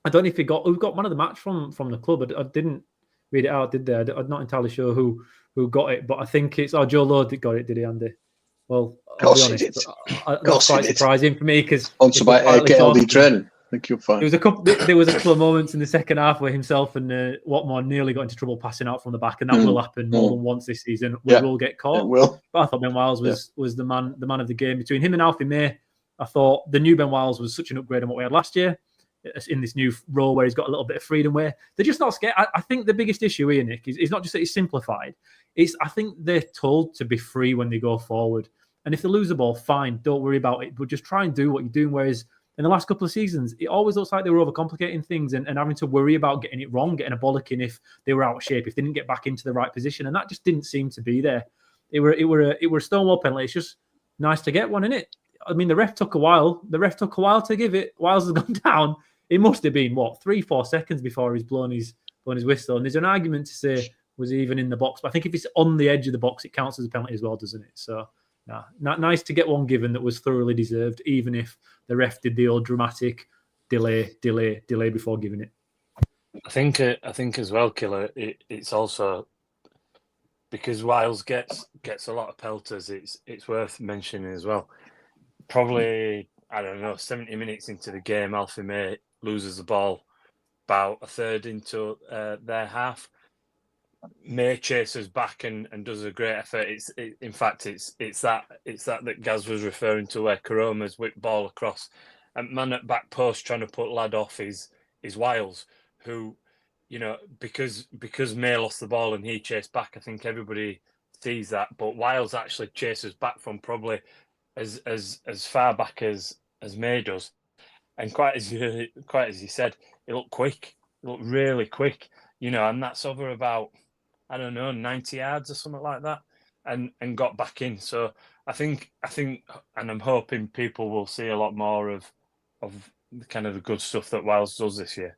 I don't know if we got man of the match from the club. I didn't read it out, did they? I'm not entirely sure who got it, but I think it's Joe Lord that got it, did he, Andy? Well, I'll be honest, that's quite surprising for me because sponsored by KLD Training. I think you'll find there was a couple of moments in the second half where himself and Watmore nearly got into trouble passing out from the back, and that will happen more than once this season. We will get caught. It will. But I thought Ben Wiles was the man of the game. Between him and Alfie May, I thought the new Ben Wiles was such an upgrade on what we had last year in this new role where he's got a little bit of freedom. Where they're just not scared. I think the biggest issue here, Nick, is not just that he's simplified. I think they're told to be free when they go forward. And if they lose the ball, fine, don't worry about it. But just try and do what you're doing. Whereas in the last couple of seasons, it always looks like they were overcomplicating things and having to worry about getting it wrong, getting a bollocking if they were out of shape, if they didn't get back into the right position. And that just didn't seem to be there. It were a stonewall penalty. It's just nice to get one, isn't it? I mean, the ref took a while. To give it. Wiles has gone down. It must have been, 3-4 seconds before he's blown his whistle. And there's an argument to say, was he even in the box? But I think if it's on the edge of the box, it counts as a penalty as well, doesn't it? So, not nice to get one given that was thoroughly deserved, even if the ref did the old dramatic delay before giving it. I think as well, Killer. It's also because Wiles gets a lot of pelters. It's worth mentioning as well. Probably 70 minutes into the game, Alfie May loses the ball about a third into their half. May chases back and does a great effort. It's that Gaz was referring to, where Karoma's whipped ball across, and man at back post trying to put lad off is is Wiles, who, you know, because May lost the ball and he chased back. I think everybody sees that, but Wiles actually chases back from probably as far back as May does, and quite as you said, it looked quick. It looked really quick, you know, and that's over about, I don't know, 90 yards or something like that, and got back in. So I think, and I'm hoping people will see a lot more of kind of the good stuff that Wiles does this year.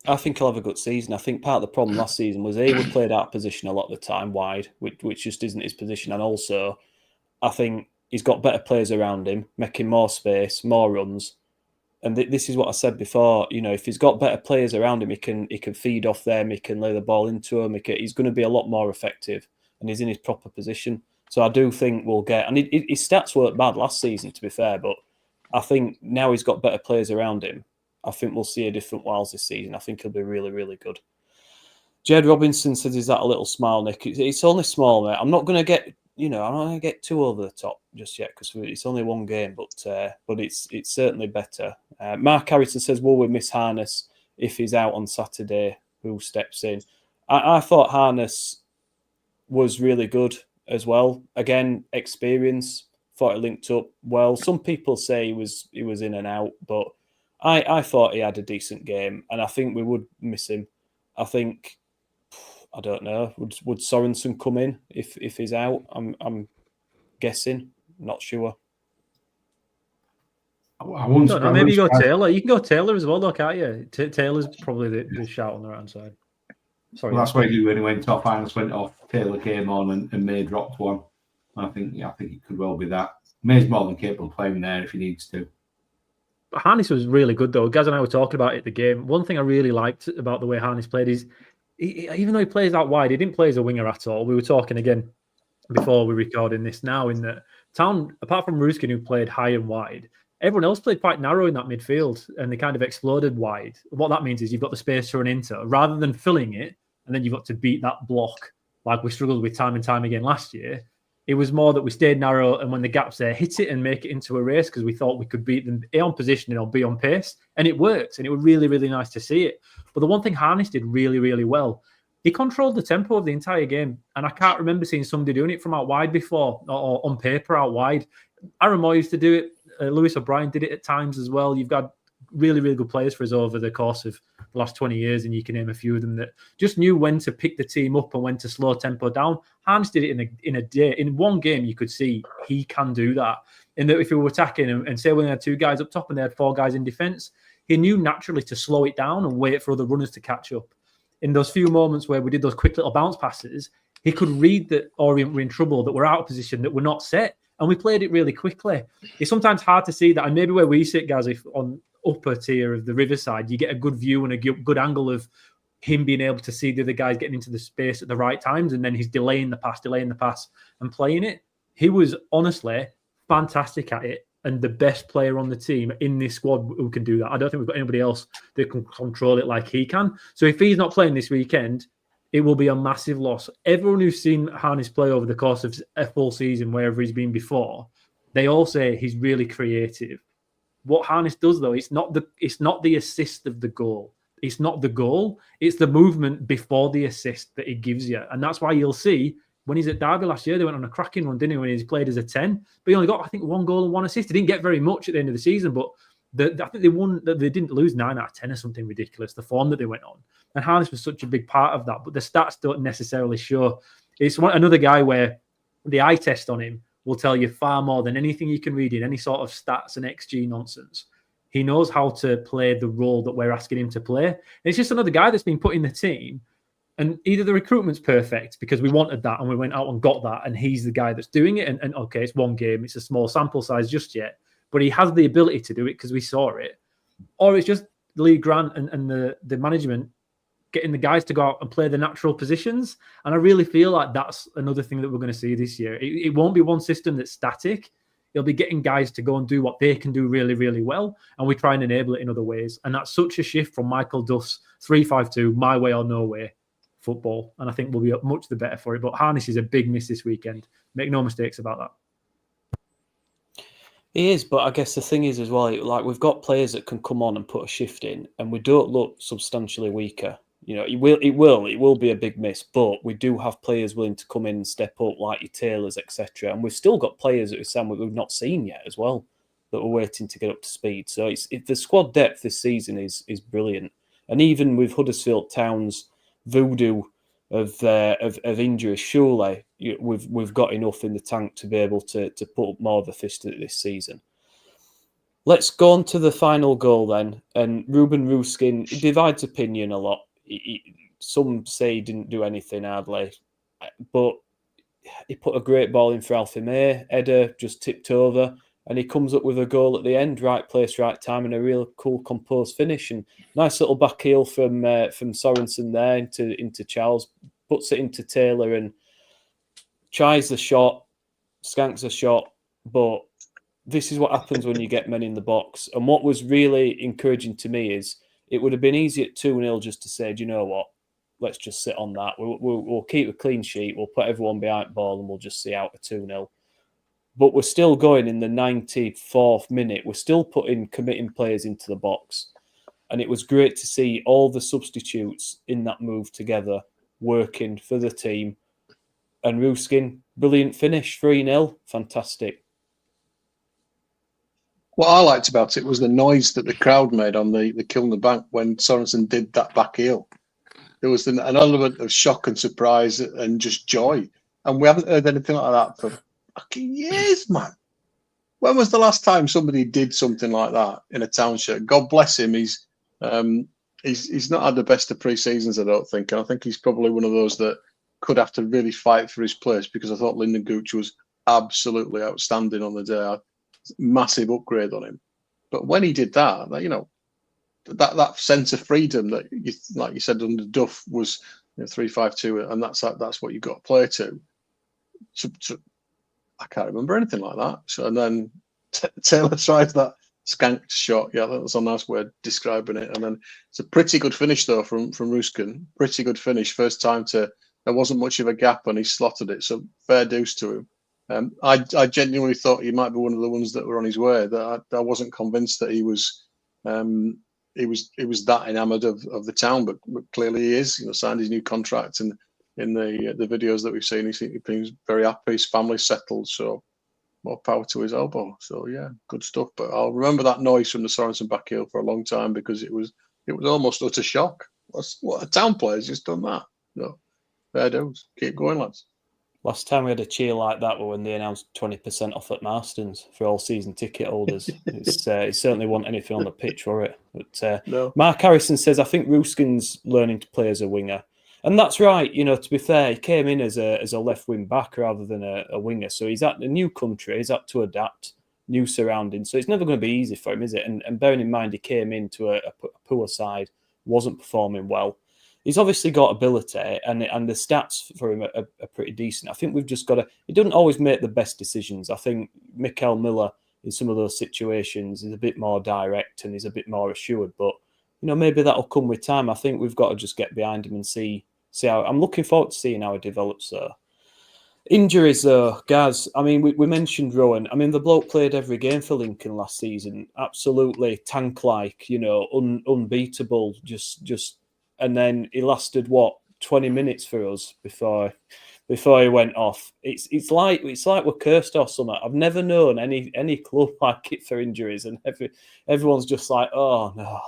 I think he'll have a good season. I think part of the problem last season was he would play that position a lot of the time wide, which just isn't his position. And also, I think he's got better players around him, making more space, more runs. And this is what I said before. You know, if he's got better players around him, he can feed off them, he can lay the ball into them. He's going to be a lot more effective, and he's in his proper position. So I do think we'll get. And his stats weren't bad last season, to be fair, but I think now he's got better players around him. I think we'll see a different Wiles this season. I think he'll be really, really good. Jed Robinson says, "Is that a little smile, Nick?" It's only small, mate. I'm not going to get, I'm not going to get too over the top just yet because it's only one game, but it's certainly better. Mark Harrison says, "Will we miss Harness if he's out on Saturday? Who steps in?" I thought Harness was really good as well. Again, experience. Thought it linked up well. Some people say he was in and out, but I thought he had a decent game, and I think we would miss him. I think, I don't know, would Sorensen come in if he's out? I'm guessing, not sure. I won't. Don't know, maybe you go Taylor. You can go Taylor as well, though, can't you? Taylor's probably the shout on the right hand side. Sorry, well, that's what he did when he went off. Harness went off. Taylor came on, and May dropped one. I think it could well be that. May's more than capable of playing there if he needs to. Harness was really good, though. Gaz and I were talking about it at the game. One thing I really liked about the way Harness played is, even though he plays out wide, he didn't play as a winger at all. We were talking again before we're recording this now, in that Town, apart from Ruskin, who played high and wide, everyone else played quite narrow in that midfield, and they kind of exploded wide. What that means is you've got the space to run into, rather than filling it, and then you've got to beat that block, like we struggled with time and time again last year. It was more that we stayed narrow, and when the gap's there, hit it and make it into a race, because we thought we could beat them A on positioning or B on pace, and it works, and it was really, really nice to see it. But the one thing Harness did really, really well, he controlled the tempo of the entire game, and I can't remember seeing somebody doing it from out wide before, or on paper out wide. Aaron Moore used to do it. Lewis O'Brien did it at times as well. You've got really, really good players for us over the course of the last 20 years, and you can name a few of them that just knew when to pick the team up and when to slow tempo down. Hans did it in a day. In one game, you could see he can do that. In that if we were attacking and say when they had two guys up top and they had four guys in defence, he knew naturally to slow it down and wait for other runners to catch up. In those few moments where we did those quick little bounce passes, he could read that Orient were in trouble, that we're out of position, that we're not set, and we played it really quickly. It's sometimes hard to see that, and maybe where we sit, guys, if on upper tier of the Riverside, you get a good view and a good angle of him being able to see the other guys getting into the space at the right times, and then he's delaying the pass and playing it. He was honestly fantastic at it, and the best player on the team in this squad who can do that. I don't think we've got anybody else that can control it like he can. So if he's not playing this weekend, it will be a massive loss. Everyone who's seen Harness play over the course of a full season, wherever he's been before, they all say he's really creative. What Harness does, though, it's not the assist of the goal. It's not the goal. It's the movement before the assist that it gives you. And that's why you'll see when he's at Derby last year, they went on a cracking run, didn't he, when he's played as a 10. But he only got, I think, 1 goal and 1 assist. He didn't get very much at the end of the season, but I think they won. They didn't lose 9 out of 10 or something ridiculous, the form that they went on. And Harness was such a big part of that. But the stats don't necessarily show. It's another guy where the eye test on him will tell you far more than anything you can read in any sort of stats and XG nonsense. He knows how to play the role that we're asking him to play. And it's just another guy that's been put in the team. And either the recruitment's perfect because we wanted that and we went out and got that, and he's the guy that's doing it. And okay, it's one game, it's a small sample size just yet, but he has the ability to do it because we saw it. Or it's just Lee Grant and the management getting the guys to go out and play the natural positions. And I really feel like that's another thing that we're going to see this year. It won't be one system that's static. It'll be getting guys to go and do what they can do really, really well. And we try and enable it in other ways. And that's such a shift from Michael Duff's 3-5-2, my way or no way football. And I think we'll be much the better for it. But Harness is a big miss this weekend. Make no mistakes about that. He is, but I guess the thing is as well, like we've got players that can come on and put a shift in, and we don't look substantially weaker. You know, it will be a big miss, but we do have players willing to come in and step up, like your Taylors, etc. And we've still got players that we've not seen yet as well, that we're waiting to get up to speed. So the squad depth this season is brilliant, and even with Huddersfield Town's voodoo of injuries, surely we've got enough in the tank to be able to put up more of a fist at this season. Let's go on to the final goal then, and Ruben Ruskin divides opinion a lot. Some say he didn't do anything hardly, but he put a great ball in for Alfie May. Eder just tipped over, and he comes up with a goal at the end. Right place, right time, and a real cool, composed finish. And nice little back heel from Sorensen there into Charles. Puts it into Taylor and tries the shot, skanks the shot. But this is what happens when you get men in the box. And what was really encouraging to me is it would have been easy at 2-0 just to say, do you know what? Let's just sit on that. We'll keep a clean sheet. We'll put everyone behind the ball and we'll just see out a 2-0. But we're still going in the 94th minute. We're still committing players into the box. And it was great to see all the substitutes in that move together, working for the team. And Ruskin, brilliant finish, 3-0. Fantastic. What I liked about it was the noise that the crowd made on the Kilner Bank when Sorensen did that back heel. There was an element of shock and surprise and just joy. And we haven't heard anything like that for fucking years, man. When was the last time somebody did something like that in a Town shirt? God bless him. He's not had the best of pre-seasons, I don't think. And I think he's probably one of those that could have to really fight for his place, because I thought Lyndon Gooch was absolutely outstanding on the day. Massive upgrade on him. But when he did that, you know, that sense of freedom that, like you said, under Duff was 3-5-2, and that's what you got to play to. So I can't remember anything like that. So and then Taylor tries that skanked shot. Yeah, that's a nice way of describing it. And then it's a pretty good finish though from Ruskin. Pretty good finish. First time there wasn't much of a gap and he slotted it. So fair dues to him. I genuinely thought he might be one of the ones that were on his way. That I wasn't convinced that he was that enamoured of the Town, but clearly he is. Signed his new contract, and in the videos that we've seen, he seems very happy. His family's settled, so more power to his elbow. So yeah, good stuff. But I'll remember that noise from the Sorensen back heel for a long time, because it was almost utter shock. What a Town player's just done that. No, fair dues. Keep going, lads. Last time we had a cheer like that was when they announced 20% off at Marston's for all season ticket holders. It certainly wasn't anything on the pitch for it. But no. Mark Harrison says, I think Ruskin's learning to play as a winger. And that's right. To be fair, he came in as a left wing back rather than a winger. So he's at a new country. He's had to adapt, new surroundings. So it's never going to be easy for him, is it? And bearing in mind, he came into a poor side, wasn't performing well. He's obviously got ability, and the stats for him are pretty decent. I think we've just got to... He doesn't always make the best decisions. I think Mikael Miller, in some of those situations, is a bit more direct and he's a bit more assured. But, maybe that'll come with time. I think we've got to just get behind him and see how... I'm looking forward to seeing how he develops there. Injuries, though, Gaz. I mean, we mentioned Rowan. I mean, the bloke played every game for Lincoln last season. Absolutely tank-like, unbeatable, just... And then he lasted 20 minutes for us before he went off. It's like we're cursed or something. I've never known any club like it for injuries, and everyone's just like, oh no.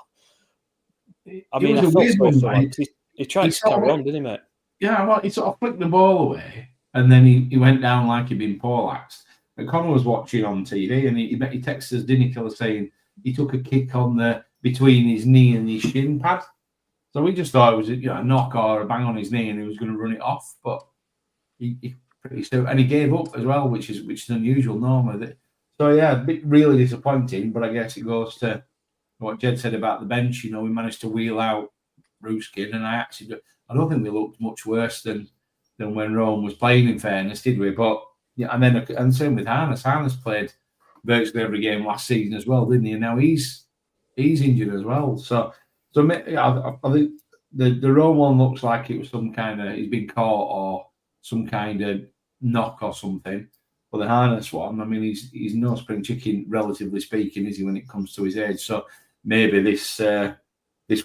I mean, I felt sorry for him. He tried to carry on, didn't he, mate? Yeah, well, he sort of flicked the ball away, and then he went down like he'd been poleaxed. And Connor was watching on TV, and he texted us, didn't he, Killer, saying he took a kick on between his knee and his shin pad. So we just thought it was a knock or a bang on his knee, and he was going to run it off. But he gave up as well, which is unusual normally. So yeah, really disappointing. But I guess it goes to what Jed said about the bench. We managed to wheel out Ruskin, and I don't think we looked much worse than when Rome was playing. In fairness, did we? But yeah, and same with Harness. Harness played virtually every game last season as well, didn't he? And now he's injured as well. So I think the Rome one looks like it was some kind of, he's been caught or some kind of knock or something. But the Harness one, I mean, he's no spring chicken, relatively speaking, is he, when it comes to his age? So maybe this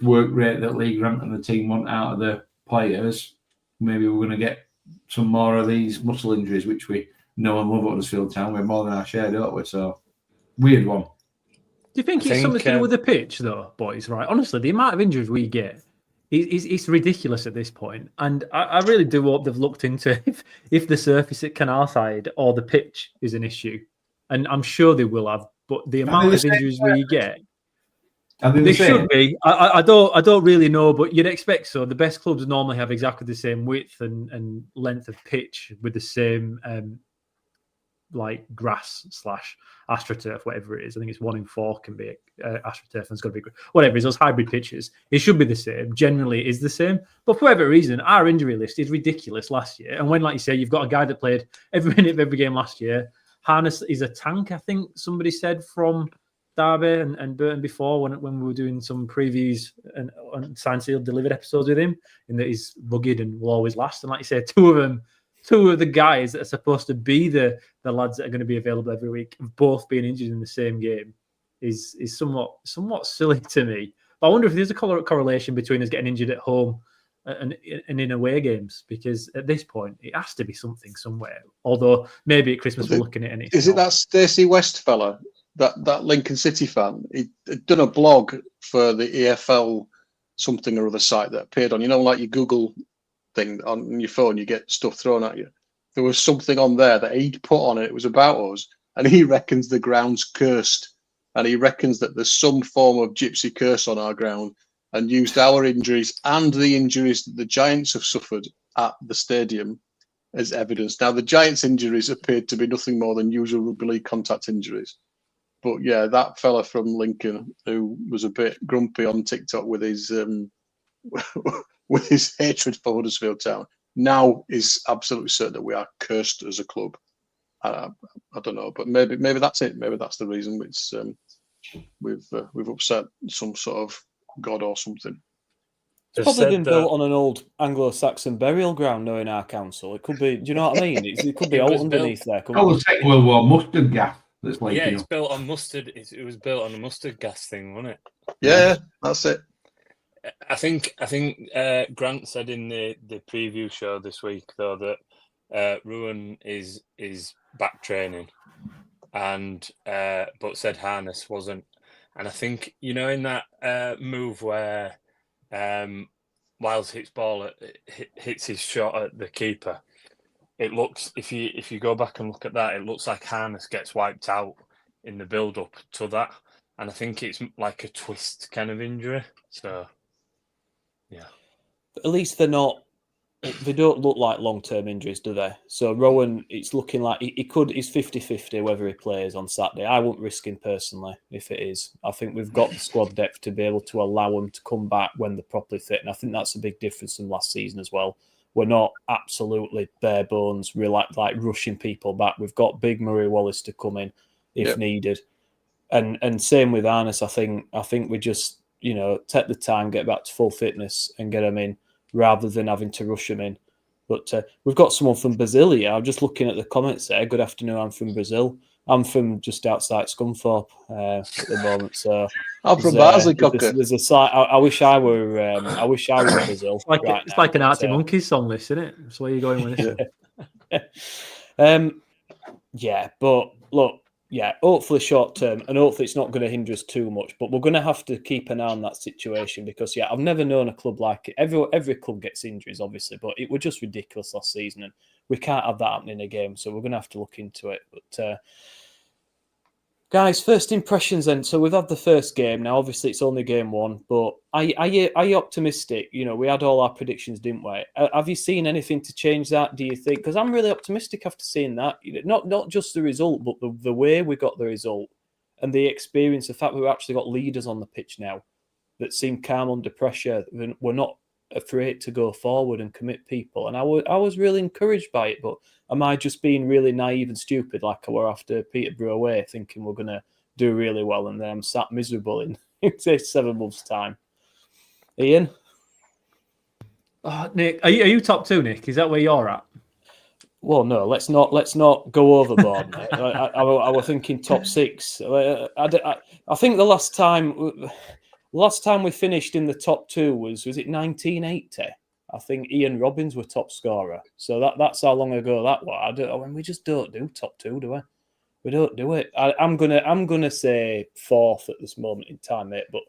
work rate that Lee Grant and the team want out of the players, maybe we're going to get some more of these muscle injuries, which we know and love at Huddersfield Town. We're more than our share, don't we? So, weird one. Do you think it's something to do with the pitch, though, boys? Right? Honestly, the amount of injuries we get is ridiculous at this point, and I really do hope they've looked into if the surface at Canarside or the pitch is an issue, and I'm sure they will have. But the amount of injuries we get, they should be. I don't really know, but you'd expect so. The best clubs normally have exactly the same width and length of pitch with the same like grass / astroturf, whatever it is. I think it's 1 in 4 can be astroturf, and it's got to be whatever it is. Those hybrid pitches, it should be the same. Generally, it is the same. But for whatever reason, our injury list is ridiculous last year. And when, like you say, you've got a guy that played every minute of every game last year. Harness is a tank, I think somebody said from Derby and Burton before when we were doing some previews and signed, sealed, delivered episodes with him, in that he's rugged and will always last. And like you say, two of the guys that are supposed to be the lads that are going to be available every week have both been injured in the same game is somewhat silly to me. But I wonder if there's a correlation between us getting injured at home and in away games, because at this point it has to be something somewhere. Although maybe at Christmas we're looking at it. Is it that Stacey West fella, that Lincoln City fan? He'd done a blog for the EFL something or other site that appeared on, like your Google thing on your phone, you get stuff thrown at you. There was something on there that he'd put on it. It was about us, and he reckons the ground's cursed, and he reckons that there's some form of gypsy curse on our ground, and used our injuries and the injuries that the Giants have suffered at the stadium as evidence. Now, the Giants' injuries appeared to be nothing more than usual rugby league contact injuries. But yeah, that fella from Lincoln, who was a bit grumpy on TikTok with his with his hatred for Huddersfield Town, now is absolutely certain that we are cursed as a club. I don't know, but maybe that's it. Maybe that's the reason. It's we've upset some sort of god or something. It's probably been built on an old Anglo-Saxon burial ground, knowing our council. It could be. Do you know what I mean? It could be old underneath there. Oh, the Second World War mustard gas. That's like, it's built on mustard. It was built on a mustard gas thing, wasn't it? Yeah, that's it. I think Grant said in the preview show this week, though, that Ruan is back training, and but said Harness wasn't. And I think, in that move where Wiles hits ball hits his shot at the keeper, it looks, if you go back and look at that, it looks like Harness gets wiped out in the build up to that, and I think it's like a twist kind of injury. So. Yeah, at least they don't look like long-term injuries, do they? So Rowan, it's looking like he's 50-50 whether he plays on Saturday. I won't risk him personally if it is. I think we've got the squad depth to be able to allow him to come back when they're properly fit, and I think that's a big difference from last season as well. We're not absolutely bare bones, like rushing people back. We've got Big Murray Wallace to come in if needed, and same with Arness. I think we just, take the time, get back to full fitness and get them in rather than having to rush them in. But we've got someone from Brazil here. I'm just looking at the comments there. Good afternoon, I'm from Brazil. I'm from just outside Scunthorpe at the moment. So I'm from Barnsley, Cocker. There's a site. I wish I were in Brazil. It's like an Arctic Monkeys song, this, isn't it? That's where you're going with this. Yeah, but look. Yeah, hopefully short term, and hopefully it's not going to hinder us too much. But we're going to have to keep an eye on that situation because, I've never known a club like it. Every club gets injuries, obviously, but it was just ridiculous last season, and we can't have that happening again. So we're going to have to look into it. But guys, first impressions then. So we've had the first game. Now, obviously, it's only game one, but are you optimistic? We had all our predictions, didn't we? Have you seen anything to change that, do you think? Because I'm really optimistic after seeing that. Not just the result, but the way we got the result and the experience, the fact we've actually got leaders on the pitch now that seem calm under pressure. We're not afraid to go forward and commit people. And I was really encouraged by it, but am I just being really naive and stupid like I were after Peterborough away, thinking we're going to do really well and then I'm sat miserable in 7 months' time? Ian? Nick, are you top two, Nick? Is that where you're at? Well, no, let's not go overboard, mate. I was thinking top 6. I think the last time we finished in the top 2 was it 1980? I think Ian Robbins were top scorer. So that's how long ago that was. We just don't do top 2, do we? We don't do it. I'm gonna say 4th at this moment in time, mate. But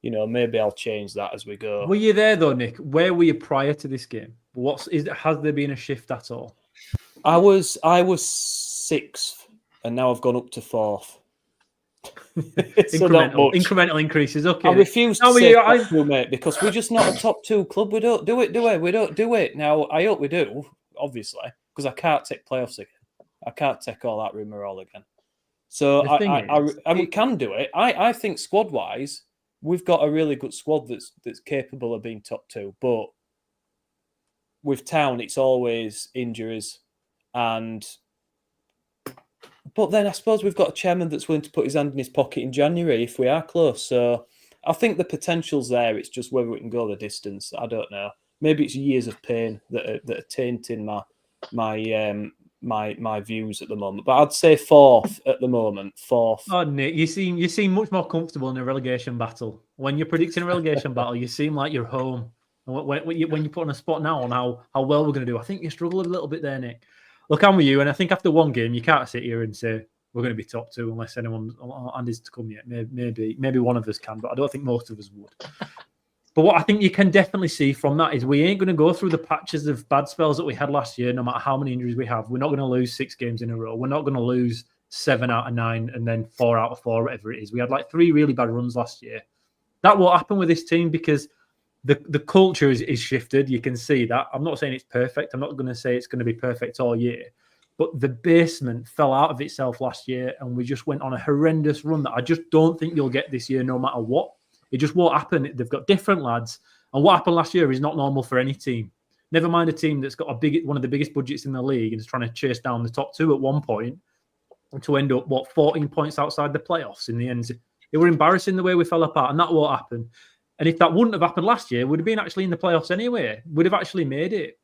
maybe I'll change that as we go. Were you there though, Nick? Where were you prior to this game? Has there been a shift at all? I was 6th, and now I've gone up to 4th. So incremental increases. Okay. I refuse to say top 2, mate, because we're just not a top 2 club. We don't do it, do we? We don't do it. Now, I hope we do, obviously, because I can't take playoffs again. I can't take all that rigmarole again. So we can do it. I think squad-wise, we've got a really good squad that's capable of being top 2, but with Town, it's always injuries. But then I suppose we've got a chairman that's willing to put his hand in his pocket in January if we are close. So I think the potential's there. It's just whether we can go the distance. I don't know. Maybe it's years of pain that are tainting my views at the moment. But I'd say 4th at the moment. 4th. Oh, Nick, you seem much more comfortable in a relegation battle. When you're predicting a relegation battle, you seem like you're home. When you put on a spot now on how well we're going to do, I think you struggle a little bit there, Nick. Look, I'm with you, and I think after one game, you can't sit here and say we're going to be top 2 unless anyone and is to come yet. Maybe one of us can, but I don't think most of us would. But what I think you can definitely see from that is we ain't going to go through the patches of bad spells that we had last year, no matter how many injuries we have. We're not going to lose 6 games in a row. We're not going to lose 7 out of 9 and then 4 out of 4, whatever it is. We had like 3 really bad runs last year. That won't happen with this team because the culture is shifted. You can see that. I'm not saying it's perfect. I'm not going to say it's going to be perfect all year. But the basement fell out of itself last year and we just went on a horrendous run that I just don't think you'll get this year no matter what. It just won't happen. They've got different lads. And what happened last year is not normal for any team. Never mind a team that's got one of the biggest budgets in the league and is trying to chase down the top 2 at one point and to end up, 14 points outside the playoffs in the end. It were embarrassing the way we fell apart, and that won't happen. And if that wouldn't have happened last year, we'd have been actually in the playoffs anyway. We'd have actually made it.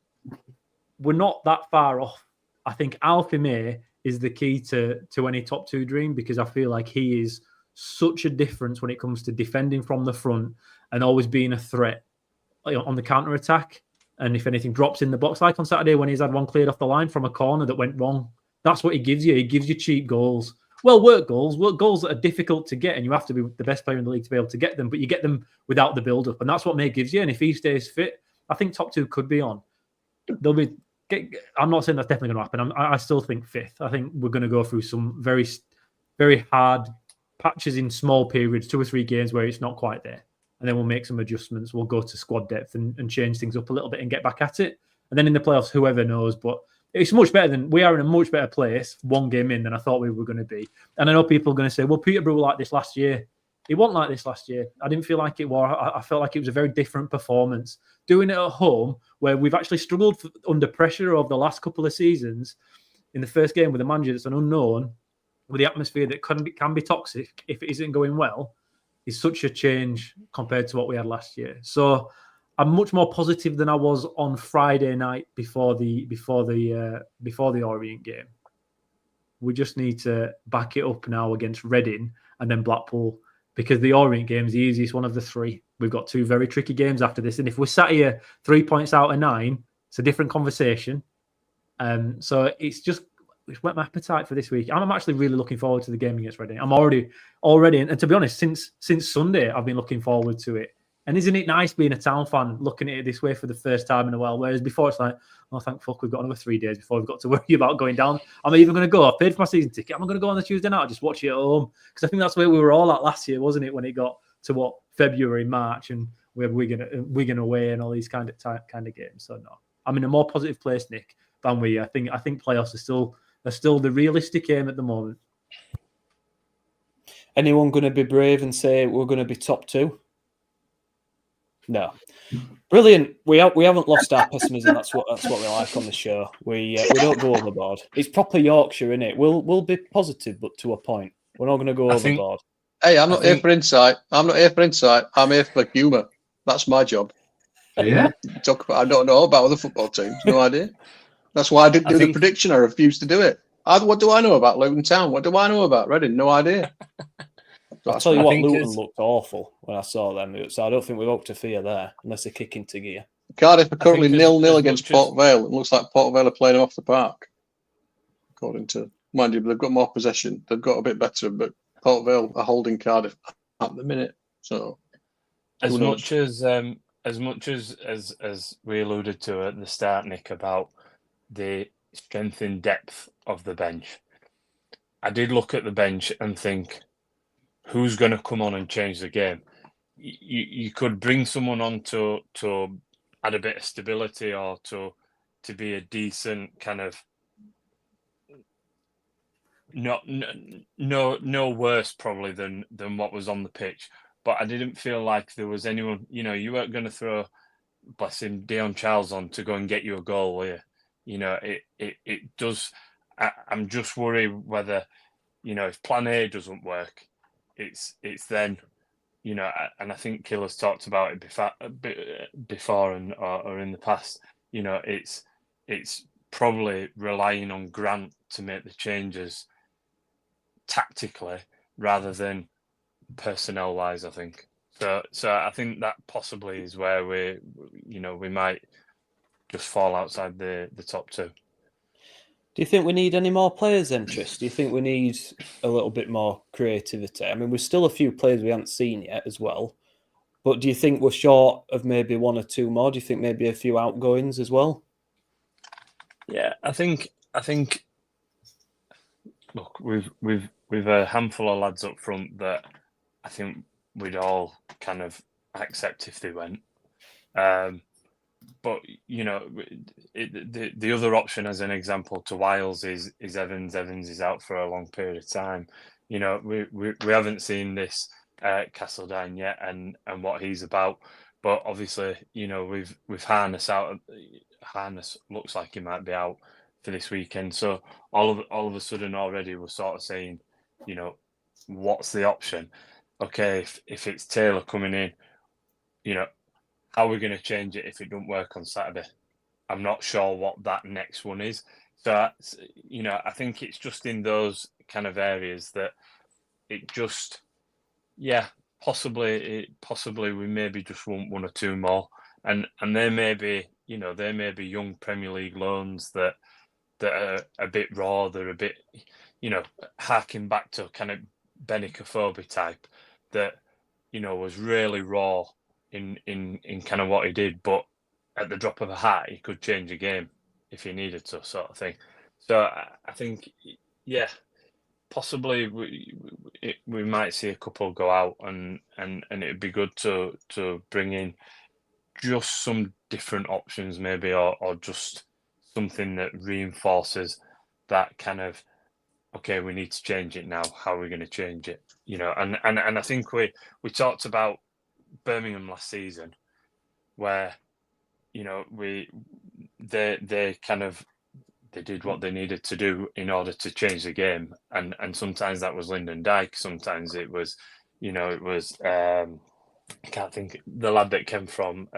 We're not that far off. I think Alfie May is the key to any top 2 dream because I feel like he is such a difference when it comes to defending from the front and always being a threat on the counter-attack. And if anything drops in the box, like on Saturday when he's had one cleared off the line from a corner that went wrong, that's what he gives you. He gives you cheap goals. Work goals that are difficult to get, and you have to be the best player in the league to be able to get them, but you get them without the build-up, and that's what May gives you. And if he stays fit, I think top 2 could be on. I'm not saying that's definitely going to happen. I still think 5th. I think we're going to go through some very, very hard patches in small periods, 2 or 3 games where it's not quite there. And then we'll make some adjustments. We'll go to squad depth and change things up a little bit and get back at it. And then in the playoffs, whoever knows, but it's much better we are in a much better place one game in than I thought we were going to be. And I know people are going to say, well, Peterborough were like this last year. It wasn't like this last year. I didn't feel like it was. I felt like it was a very different performance. Doing it at home, where we've actually struggled under pressure over the last couple of seasons, in the first game with a manager that's an unknown, with the atmosphere that can be toxic if it isn't going well, is such a change compared to what we had last year. So I'm much more positive than I was on Friday night before the Orient game. We just need to back it up now against Reading and then Blackpool, because the Orient game is the easiest one of the 3. We've got 2 very tricky games after this, and if we're sat here 3 points out of 9, it's a different conversation. So it's whet my appetite for this week. I'm actually really looking forward to the game against Reading. I'm already, and to be honest, since Sunday, I've been looking forward to it. And isn't it nice being a Town fan, looking at it this way for the first time in a while? Whereas before it's like, oh, thank fuck, we've got another 3 days before we've got to worry about going down. I'm even going to go. I paid for my season ticket. I'm going to go on the Tuesday night. I'll just watch it at home. Because I think that's where we were all at last year, wasn't it? When it got to February, March, and we have Wigan away and all these kind of games. So no, I'm in a more positive place, Nick, than we. I think playoffs are still the realistic aim at the moment. Anyone going to be brave and say we're going to be top 2? No. Brilliant. We haven't lost our pessimism. That's what we like on the show. We don't go overboard. It's proper Yorkshire, isn't it? We'll be positive, but to a point. We're not going to go overboard. Hey, I'm not here for insight. I'm here for humour. That's my job. Yeah. Talk about. I don't know about other football teams. No idea. That's why I didn't I do the think- prediction. I refused to do it. What do I know about Luton Town? What do I know about Reading? No idea. I'll tell you I what, think Luton it's- looked awful when I saw them. So I don't think we've up to fear there, unless they kick into gear. Cardiff are currently think as 0-0 against much as- Port Vale. It looks like Port Vale are playing them off the park. According to, mind you, they've got more possession. They've got a bit better, but Port Vale are holding Cardiff at the minute. So as who knows? much as we alluded to at the start, Nick, about the strength in depth of the bench, I did look at the bench and think, who's going to come on and change the game? You could bring someone on to add a bit of stability, or to be a decent kind of no worse probably than what was on the pitch. But I didn't feel like there was anyone. You weren't going to throw, bless him, Dion Charles on to go and get you a goal, were you? It does. I'm just worried whether, if Plan A doesn't work, it's then, and I think Killer's talked about it before and or in the past. It's probably relying on Grant to make the changes tactically rather than personnel wise, I think. So I think that possibly is where we might just fall outside the top two. Do you think we need any more players' interest? Do you think we need a little bit more creativity? I mean, we're still a few players we haven't seen yet as well. But do you think we're short of maybe one or two more? Do you think maybe a few outgoings as well? Yeah, I think. Look, we've a handful of lads up front that I think we'd all kind of accept if they went. But the other option, as an example, to Wiles is Evans. Evans is out for a long period of time. We haven't seen this Castledine yet, and what he's about. But obviously, we've Harness out. Harness looks like he might be out for this weekend. So all of a sudden already we're sort of saying, what's the option? Okay, if it's Taylor coming in, how are we going to change it if it don't work on Saturday? I'm not sure what that next one is. So, I think it's just in those kind of areas that it just, possibly we maybe just want one or two more. And they may be, young Premier League loans that are a bit raw. They're a bit, harking back to kind of Benny Kofobi type that, was really raw in kind of what he did, but at the drop of a hat, he could change a game if he needed to, sort of thing. So I think, possibly we might see a couple go out, and it'd be good to bring in just some different options, maybe, or just something that reinforces that kind of, okay, we need to change it now. How are we going to change it? And I think we talked about Birmingham last season, where they did what they needed to do in order to change the game, and sometimes that was Lyndon Dyke, sometimes it was I can't think, the lad that came from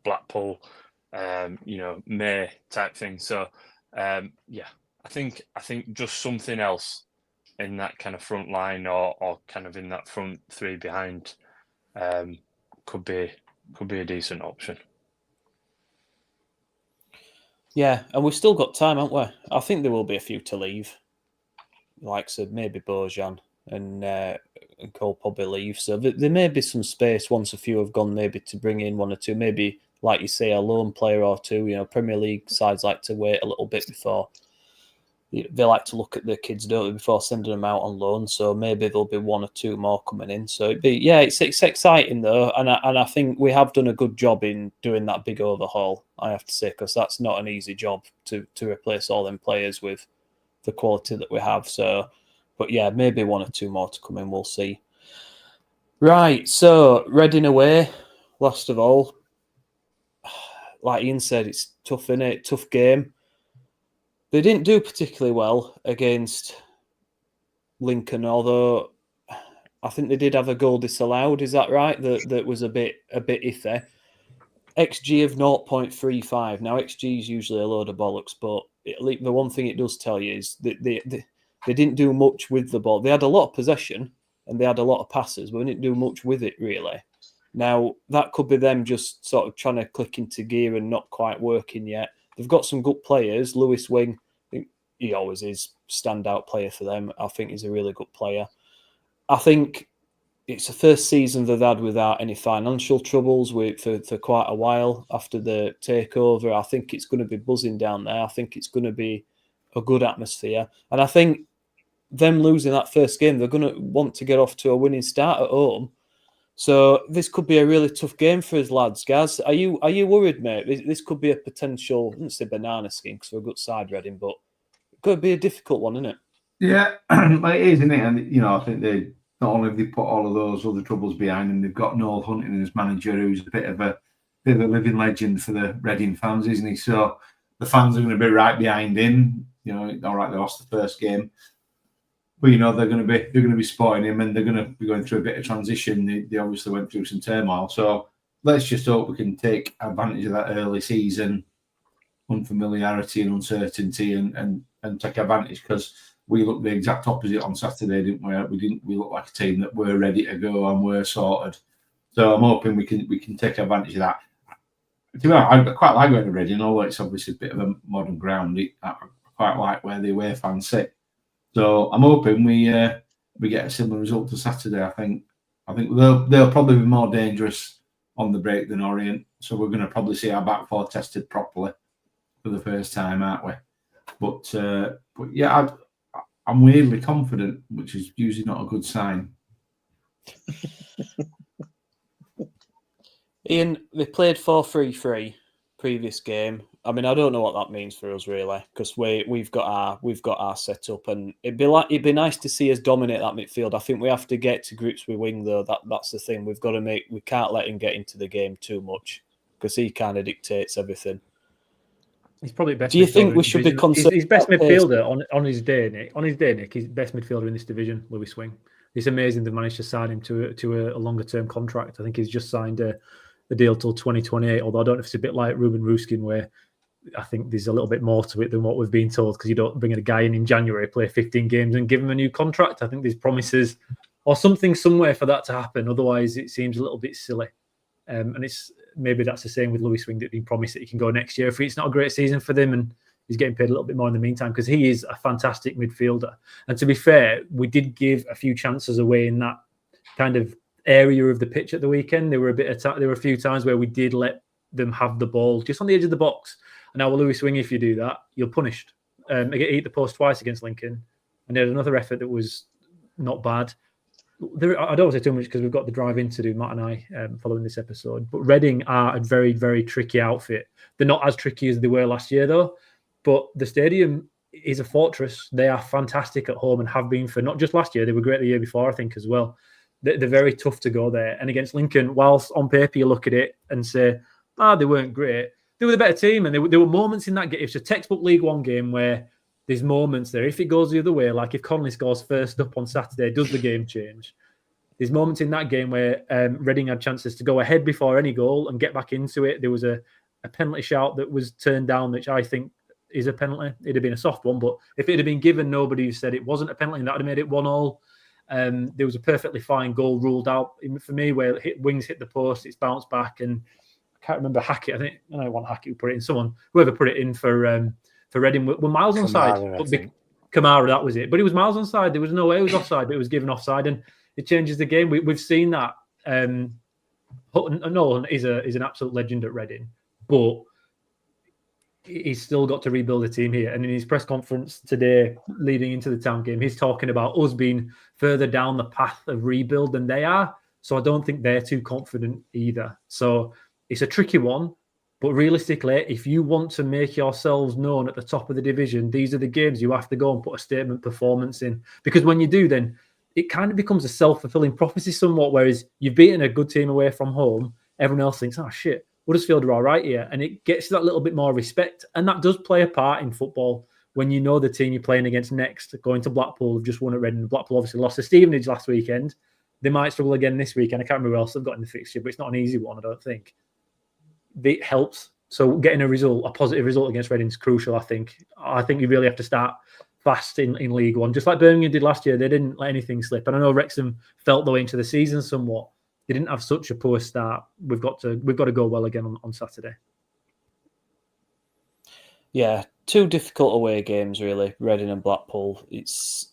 Blackpool, May type thing. So I think just something else in that kind of front line, or kind of in that front three behind, could be a decent option. Yeah, and we've still got time, haven't we? I think there will be a few to leave. Like I said, maybe Bojan and Cole probably leave. So there may be some space once a few have gone, maybe to bring in one or two. Maybe, like you say, a lone player or two. Premier League sides like to wait a little bit before. They like to look at their kids, don't they, before sending them out on loan. So maybe there'll be one or two more coming in. So it's exciting though, and I think we have done a good job in doing that big overhaul, I have to say, because that's not an easy job to replace all them players with the quality that we have. So, but maybe one or two more to come in. We'll see. Right, so Reading away, last of all. Like Ian said, it's tough, innit? Tough game. They didn't do particularly well against Lincoln, although I think they did have a goal disallowed. Is that right? That was a bit iffy. XG of 0.35. Now, XG is usually a load of bollocks, but the one thing it does tell you is that they didn't do much with the ball. They had a lot of possession and they had a lot of passes, but they didn't do much with it, really. Now, that could be them just sort of trying to click into gear and not quite working yet. They've got some good players. Lewis Wing, he always is standout player for them. I think he's a really good player. I think it's the first season they've had without any financial troubles for quite a while after the takeover. I think it's going to be buzzing down there. I think it's going to be a good atmosphere. And I think them losing that first game, they're going to want to get off to a winning start at home. So this could be a really tough game for us, lads. Gaz, are you worried, mate? This could be a potential, I wouldn't say banana skin because we're a good side, Reading, but it could be a difficult one, isn't it? Yeah, it is, isn't it? And, I think they not only have they put all of those other troubles behind them, they've got Noel Hunting as manager, who's a bit of a living legend for the Reading fans, isn't he? So the fans are going to be right behind him. All right, they lost the first game. But they're going to be supporting him, and they're going to be going through a bit of transition. They obviously went through some turmoil, so let's just hope we can take advantage of that early season unfamiliarity and uncertainty, and take advantage, because we looked the exact opposite on Saturday, didn't we? We looked like a team that were ready to go and were sorted. So I'm hoping we can take advantage of that. To be honest, I quite like going to Reading, although it's obviously a bit of a modern ground. I quite like where the away fans sit. So I'm hoping we get a similar result to Saturday. I think they'll probably be more dangerous on the break than Orient. So we're going to probably see our back four tested properly for the first time, aren't we? But yeah, I'm weirdly confident, which is usually not a good sign. Ian, they played 4-3-3 previous game. I mean, I don't know what that means for us really, because we've got our setup, and it'd be nice to see us dominate that midfield. I think we have to get to grips with Wing though. That's the thing. We can't let him get into the game too much, because he kind of dictates everything. He's probably best. Do you think we should be concerned? He's best midfielder on his day, Nick. On his day, Nick, he's best midfielder in this division, Lewis Wing. It's amazing they've managed to sign him to a longer term contract. I think he's just signed a deal till 2028. Although I don't know if it's a bit like Ruben Ruskin, where I think there's a little bit more to it than what we've been told, because you don't bring a guy in January, play 15 games and give him a new contract. I think there's promises or something somewhere for that to happen. Otherwise, it seems a little bit silly. And maybe that's the same with Lewis Wing, that being promised that he can go next year if it's not a great season for them and he's getting paid a little bit more in the meantime, because he is a fantastic midfielder. And to be fair, we did give a few chances away in that kind of area of the pitch at the weekend. There were a few times where we did let them have the ball just on the edge of the box. And now with Lewis Wing, if you do that, you're punished. They get hit the post twice against Lincoln, and they had another effort that was not bad. I don't want to say too much because we've got the drive-in to do, Matt and I, following this episode. But Reading are a very, very tricky outfit. They're not as tricky as they were last year, though. But the stadium is a fortress. They are fantastic at home and have been for not just last year. They were great the year before, I think, as well. They're very tough to go there. And against Lincoln, whilst on paper you look at it and say, they weren't great, they were the better team. And there were moments in that game. It's a textbook League One game where there's moments there. If it goes the other way, like if Conley scores first up on Saturday, does the game change? There's moments in that game where Reading had chances to go ahead before any goal and get back into it. There was a penalty shout that was turned down, which I think is a penalty. It'd have been a soft one, but if it had been given, nobody said it wasn't a penalty, and that would have made it 1-1. There was a perfectly fine goal ruled out for me where Wings hit the post, it's bounced back, and I can't remember Hackett. I don't know one Hackett who put it in. Whoever put it in for Reading were miles onside. Kamara, that was it. But it was miles onside. There was no way it was offside, but it was given offside, and it changes the game. We've seen that. Nolan is an absolute legend at Reading, but he's still got to rebuild the team here. And in his press conference today, leading into the Town game, he's talking about us being further down the path of rebuild than they are. So I don't think they're too confident either. So it's a tricky one. But realistically, if you want to make yourselves known at the top of the division, these are the games you have to go and put a statement performance in. Because when you do, then it kind of becomes a self-fulfilling prophecy somewhat, whereas you've beaten a good team away from home, everyone else thinks, oh shit, Huddersfield are all right here. And it gets that little bit more respect. And that does play a part in football when you know the team you're playing against next, going to Blackpool, have just won at Reading. Blackpool obviously lost to Stevenage last weekend. They might struggle again this weekend. I can't remember who else they've got in the fixture, but it's not an easy one, I don't think. It helps So getting a positive result against Reading is crucial. I think you really have to start fast in League One, just like Birmingham did last year. They didn't let anything slip, and I know Wrexham felt the way into the season somewhat. They didn't have such a poor start. We've got to go well again on Saturday. Yeah, 2 difficult away games really, Reading and Blackpool. It's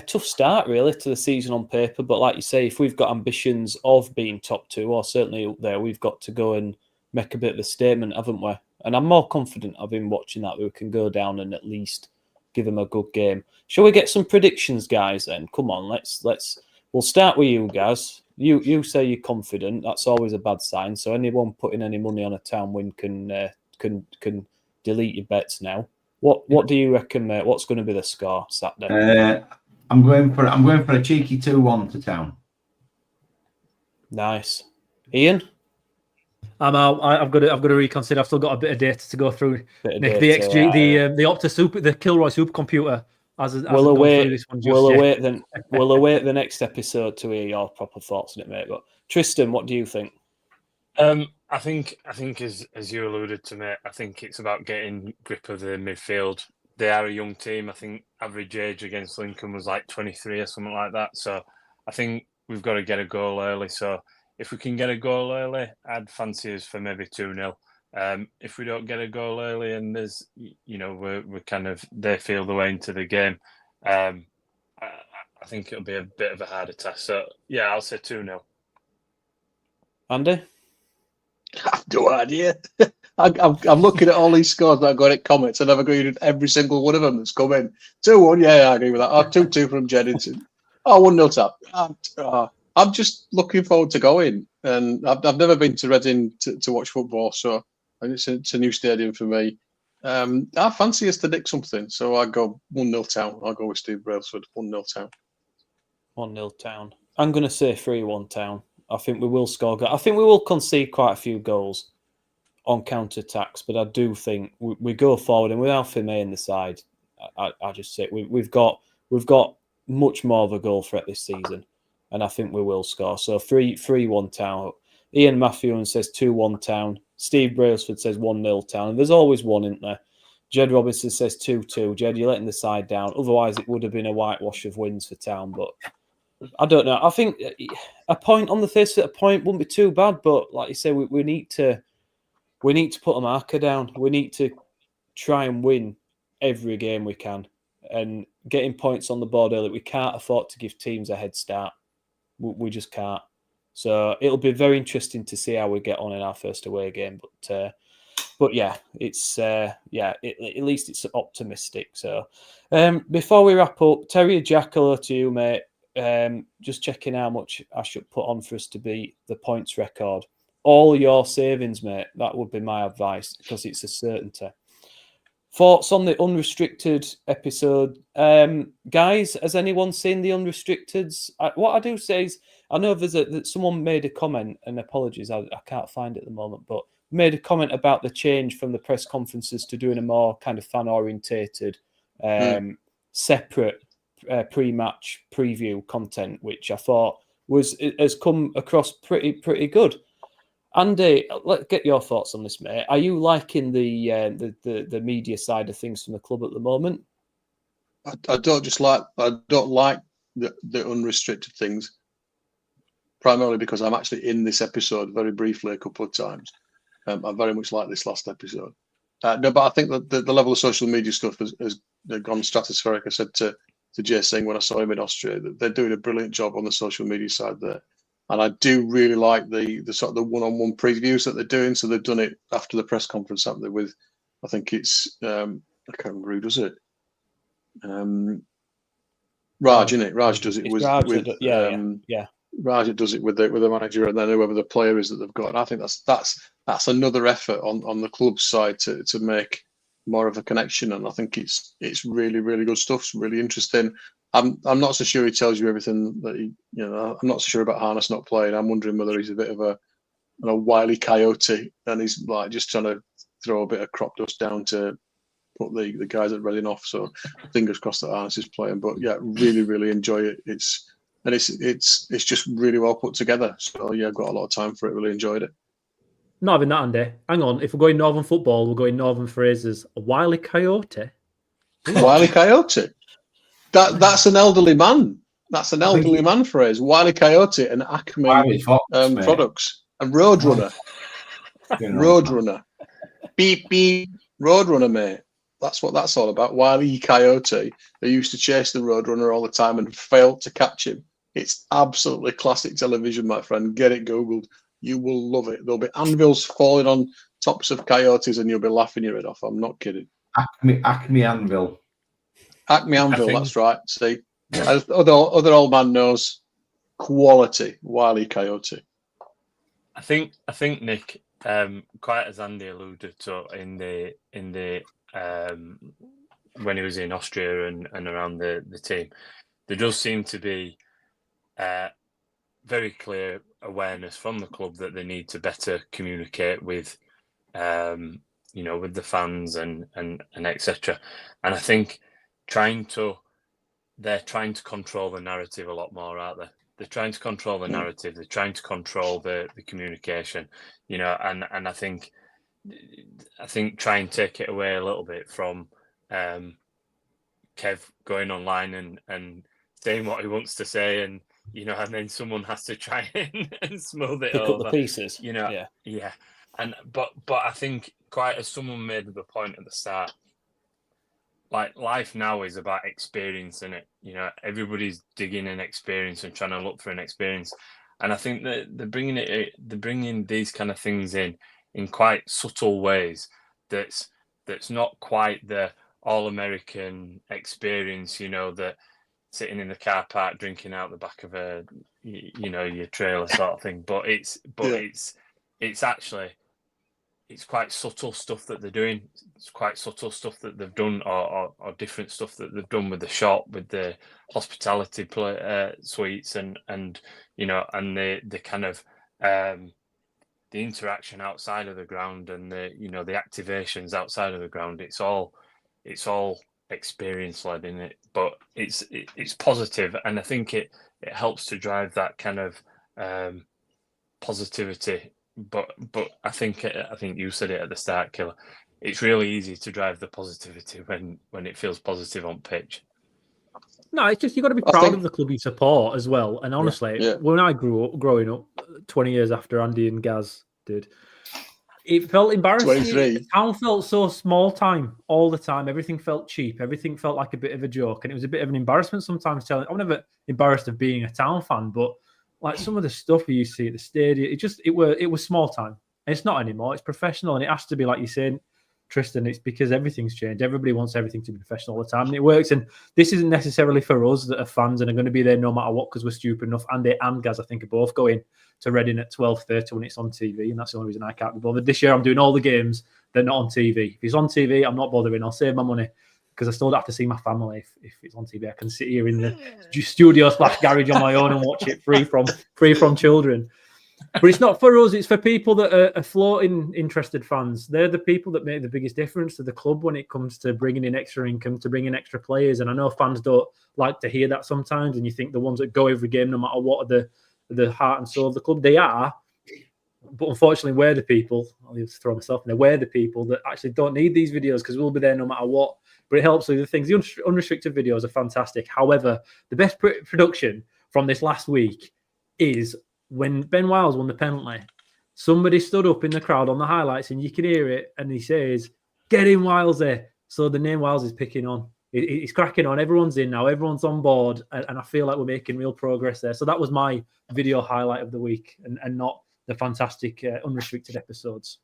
tough start really to the season on paper, but like you say, if we've got ambitions of being top 2 or certainly up there, we've got to go and make a bit of a statement, haven't we? And I'm more confident of him watching that we can go down and at least give him a good game. Shall we get some predictions, guys? Then come on, let's. We'll start with you, guys. You say you're confident. That's always a bad sign. So anyone putting any money on a Town win can delete your bets now. What do you reckon, mate? What's going to be the score Saturday? I'm going for a cheeky 2-1 to Town. Nice, Ian. I'm out. I've got to reconsider. I've still got a bit of data to go through. Nick, the XG, the Opta Super, the Kilroy supercomputer. We'll await the next episode to hear your proper thoughts on it, mate. But Tristan, what do you think? I think as you alluded to, mate, I think it's about getting grip of the midfield. They are a young team. I think average age against Lincoln was like 23 or something like that. So I think we've got to get a goal early. So if we can get a goal early, I'd fancy us for maybe 2-0. If we don't get a goal early and there's, we're kind of, they feel the way into the game, I think it'll be a bit of a harder task. So yeah, I'll say 2-0. Andy? I have no idea. I'm looking at all these scores that I've got in comments, and I've agreed with every single one of them that's come in. 2-1, yeah, I agree with that. 2-2 from Jennings. 1-0 tap. I'm just looking forward to going, and I've never been to Reading to watch football, so it's a new stadium for me. I fancy us to nick something, so I go 1-0 Town. I'll go with Steve Brailsford, 1-0 Town. 1-0 Town. I'm going to say 3-1 Town. I think we will score. I think we will concede quite a few goals on counter-attacks, but I do think we go forward, and with Alfie May in the side, I just say we've got much more of a goal threat this season, and I think we will score. So 3-1 Town. Ian Matthews says 2-1 Town. Steve Brailsford says 1-0 Town. And there's always one, isn't there? Jed Robinson says 2-2. Jed, you're letting the side down. Otherwise, it would have been a whitewash of wins for Town, but I don't know. I think a point on the face of a point wouldn't be too bad, but like you say, we need to put a marker down. We need to try and win every game we can, and getting points on the board early. We can't afford to give teams a head start. We just can't. So it'll be very interesting to see how we get on in our first away game. But yeah, it's at least it's optimistic. So before we wrap up, Terrier Jack, hello to you, mate. Just checking how much I should put on for us to beat the points record. All your savings, mate. That would be my advice, because it's a certainty. Thoughts on the unrestricted episode, guys? Has anyone seen the unrestricteds? What I do say is, I know that someone made a comment, and apologies, I can't find it at the moment, but made a comment about the change from the press conferences to doing a more kind of fan orientated, separate pre-match preview content, which I thought has come across pretty good. Andy, let's get your thoughts on this, mate. Are you liking the media side of things from the club at the moment? I don't like the unrestricted things, primarily because I'm actually in this episode very briefly a couple of times. I very much like this last episode. No, but I think that the level of social media stuff has gone stratospheric. I said to Jay Singh when I saw him in Austria that they're doing a brilliant job on the social media side there. And I do really like the sort of the one-on-one previews that they're doing. So they've done it after the press conference, haven't they? With, I think it's I can't remember who does it. Raj, isn't it? Raj does it with Raj does it with the manager and then whoever the player is that they've got. And I think that's another effort on the club's side to make more of a connection. And I think it's really, really good stuff. It's really interesting. I'm not so sure he tells you everything that I'm not so sure about Harness not playing. I'm wondering whether he's a bit of a wily coyote and he's like just trying to throw a bit of crop dust down to put the guys at Reading off. So fingers crossed that Harness is playing. But yeah, really, really enjoy it. It's just really well put together. So yeah, I've got a lot of time for it. Really enjoyed it. Not having that, Andy. Hang on. If we're going Northern football, we're going Northern phrases. A Wile E. Coyote. Wile E. Coyote. That's an elderly man. That's an elderly man phrase. Wile E. Coyote and Acme Wiley Fox, mate. products. And Roadrunner. Roadrunner. Beep, beep. Roadrunner, mate. That's what that's all about. Wile E. Coyote, who used to chase the Roadrunner all the time and failed to catch him. It's absolutely classic television, my friend. Get it Googled. You will love it. There'll be anvils falling on tops of coyotes and you'll be laughing your head off. I'm not kidding. Acme Anvil. Acme Anvil, think- that's right. See, other old man knows quality. Wile E. Coyote. I think Nick, quite as Andy alluded to in the when he was in Austria and around the team, there does seem to be very clear awareness from the club that they need to better communicate with with the fans and etc. And I think they're trying to control the narrative a lot more, aren't they? They're trying to control the narrative. They're trying to control the communication, and I think try and take it away a little bit from Kev going online and saying what he wants to say, and then someone has to try and smooth it Pick over. up the pieces. Yeah. And but I think, quite as someone made the point at the start, like, life now is about experience, isn't it? Everybody's digging an experience and trying to look for an experience, and I think that they're bringing these kind of things in quite subtle ways. That's not quite the all-American experience, that sitting in the car park drinking out the back of your trailer sort of thing. But it's actually, it's quite subtle stuff that they're doing. It's quite subtle stuff that they've done, or different stuff that they've done with the shop, with the hospitality suites, and the kind of the interaction outside of the ground, and the activations outside of the ground. It's all experience led in it, but it's positive, and I think it helps to drive that kind of positivity. But I think you said it at the start, Killer. It's really easy to drive the positivity when it feels positive on pitch. No, it's just, you've got to be proud of the club you support as well. And honestly, when I growing up 20 years after Andy and Gaz did, it felt embarrassing. 23. The town felt so small time all the time. Everything felt cheap. Everything felt like a bit of a joke. And it was a bit of an embarrassment sometimes. I'm never embarrassed of being a town fan, but like some of the stuff you see at the stadium, it was small time. And it's not anymore. It's professional, and it has to be, like you said, Tristan. It's because everything's changed. Everybody wants everything to be professional all the time, and it works. And this isn't necessarily for us that are fans and are going to be there no matter what because we're stupid enough. Andy and Gaz, I think, are both going to Reading at 12:30 when it's on TV, and that's the only reason I can't be bothered. This year, I'm doing all the games that are not on TV. If it's on TV, I'm not bothering. I'll save my money because I still don't have to see my family if it's on TV. I can sit here in the studio / garage on my own and watch it free from children. But it's not for us. It's for people that are floating interested fans. They're the people that make the biggest difference to the club when it comes to bringing in extra income, to bringing extra players. And I know fans don't like to hear that sometimes. And you think the ones that go every game, no matter what, are the heart and soul of the club. They are. But unfortunately, we're the people, I'll just throw myself in there, we're the people that actually don't need these videos because we'll be there no matter what. But it helps with the things. The unrestricted videos are fantastic. However, the best production from this last week is when Ben Wiles won the penalty. Somebody stood up in the crowd on the highlights and you can hear it, and he says, "Get in, Wilesy." So the name Wiles is picking on. It's cracking on. Everyone's in now. Everyone's on board. And I feel like we're making real progress there. So that was my video highlight of the week, and not the fantastic unrestricted episodes.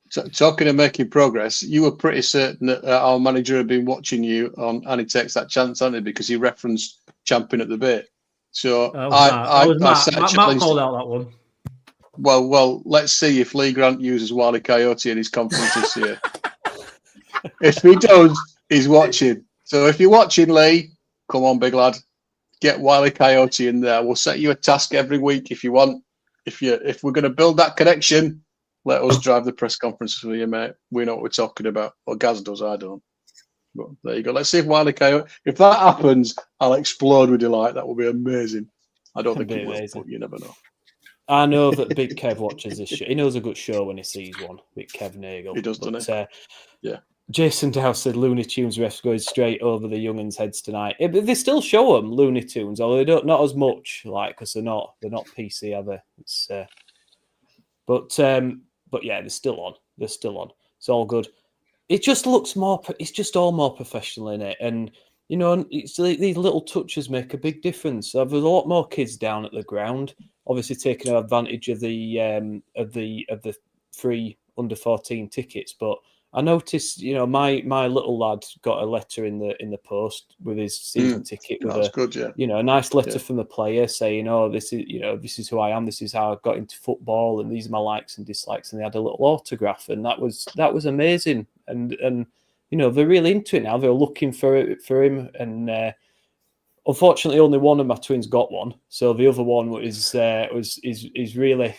So, talking of making progress, you were pretty certain that our manager had been watching you on And He Takes That Chance, hadn't he? Because he referenced Champion at the Bit. So Matt called out that one. Well, let's see if Lee Grant uses Wile E. Coyote in his conference this year. If he does, he's watching. So if you're watching, Lee, come on, big lad, get Wile E. Coyote in there. We'll set you a task every week if you want. If we're going to build that connection, let us drive the press conferences for you, mate. We know what we're talking about. Or Gaz does, I don't. But there you go. Let's see if Wile E. Coyote. If that happens, I'll explode with delight. That will be amazing. I don't think it will, but you never know. I know that Big Kev watches this show. He knows a good show when he sees one. Big Kev Nagel. He does, doesn't he? Yeah. Jason Dow said Looney Tunes refs going straight over the young'uns' heads tonight. But they still show them Looney Tunes, although they don't, not as much, like, because they're not PC, are they? It's, but yeah, they're still on. They're still on. It's all good. It just looks more. It's just all more professional in it, and you know, it's these little touches make a big difference. There's a lot more kids down at the ground, obviously taking advantage of the free under 14 tickets, but. I noticed, you know, my little lad got a letter in the post with his season ticket with good, yeah. You know, a nice letter from the player saying, "Oh, this is who I am. This is how I got into football, and these are my likes and dislikes." And they had a little autograph, and that was amazing. And you know, they're really into it now. They're looking for him, and unfortunately, only one of my twins got one. So the other one is really.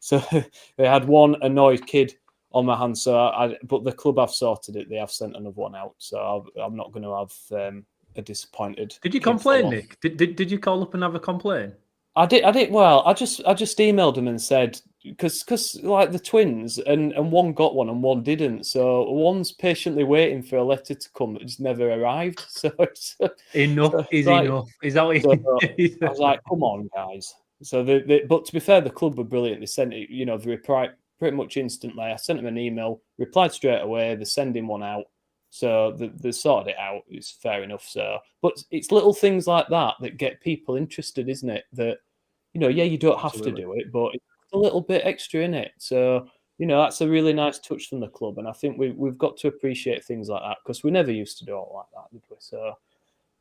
So they had one annoyed kid on my hands, but the club have sorted it. They have sent another one out, so I'm not going to have a disappointed. Did you complain, Nick? Did you call up and have a complaint? I did. Well, I just emailed them and said because like the twins and one got one and one didn't, so one's patiently waiting for a letter to come that just never arrived. So enough is like, enough. Is that what I was like, come on, guys. So but to be fair, the club were brilliant. They sent it, you know, they replied pretty much instantly. I sent them an email, replied straight away. They're sending one out, so they sorted it out. It's fair enough. So, but it's little things like that that get people interested, isn't it? That, you know, yeah, you don't have to do it, but it's a little bit extra in it. So, you know, that's a really nice touch from the club, and I think we've got to appreciate things like that because we never used to do it like that, did we? So,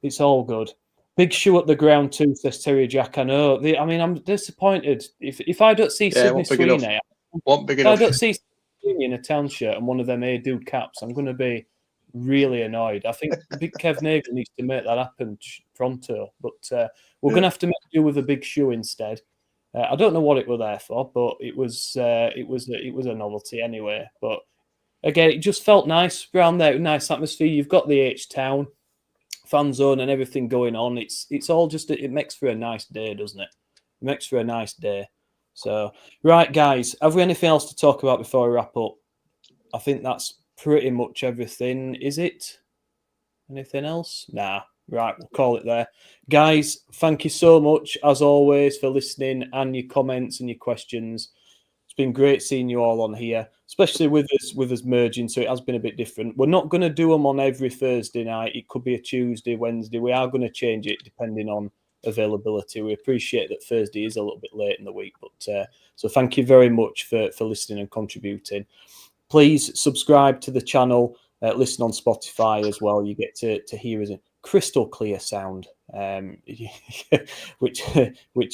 it's all good. Big shoe at the ground too, says Terry Jack. I know. I mean, I'm disappointed if I don't see Sydney Sweeney. If I don't see Sweeney in a town shirt and one of them Adu caps, I'm going to be really annoyed. I think Big Kev Nagel needs to make that happen pronto. But we're going to have to make do with a big shoe instead. I don't know what it was there for, but it was a novelty anyway. But again, it just felt nice around there, nice atmosphere. You've got the H-Town fan zone and everything going on. It's all just it makes for a nice day, doesn't it? It makes for a nice day. So, right, guys, have we anything else to talk about before we wrap up? I think that's pretty much everything, is it? Anything else? Nah. Right, we'll call it there. Guys, thank you so much, as always, for listening and your comments and your questions. It's been great seeing you all on here, especially with us merging, so it has been a bit different. We're not going to do them on every Thursday night. It could be a Tuesday, Wednesday. We are going to change it depending on availability. We appreciate that Thursday is a little bit late in the week, but so thank you very much for listening and contributing. Please subscribe to the channel, listen on Spotify as well. You get to hear us in crystal clear sound, which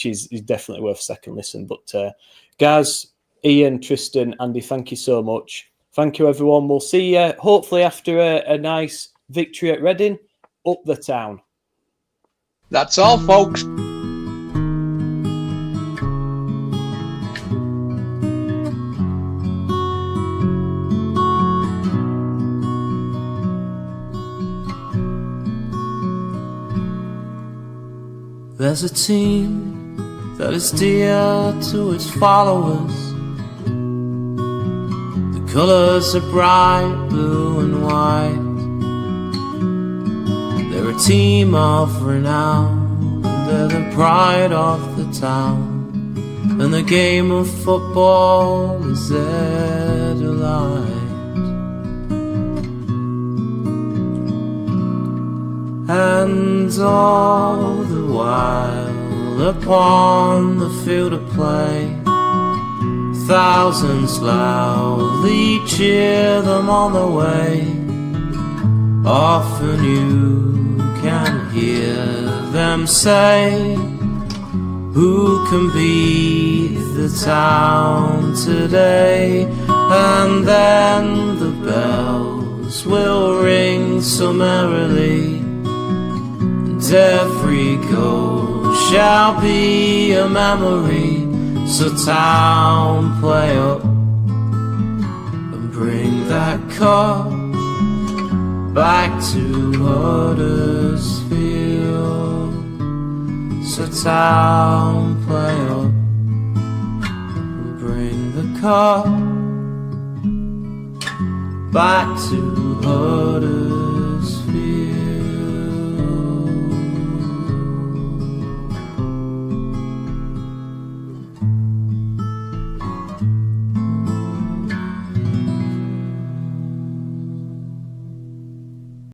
is definitely worth a second listen. But Gaz, Ian, Tristan, Andy, thank you so much. Thank you, everyone. We'll see you hopefully after a nice victory at Reading, up the town. That's all, folks. There's a team that is dear to its followers. The colours are bright blue and white. They're a team of renown, they're the pride of the town, and the game of football is their delight. And all the while upon the field of play, thousands loudly cheer them on the way. Often you can hear them say, who can beat the town today? And then the bells will ring so merrily, and every goal shall be a memory. So town, play up and bring that cup back to Huddersfield. So town, play up bring the car back to Huddersfield.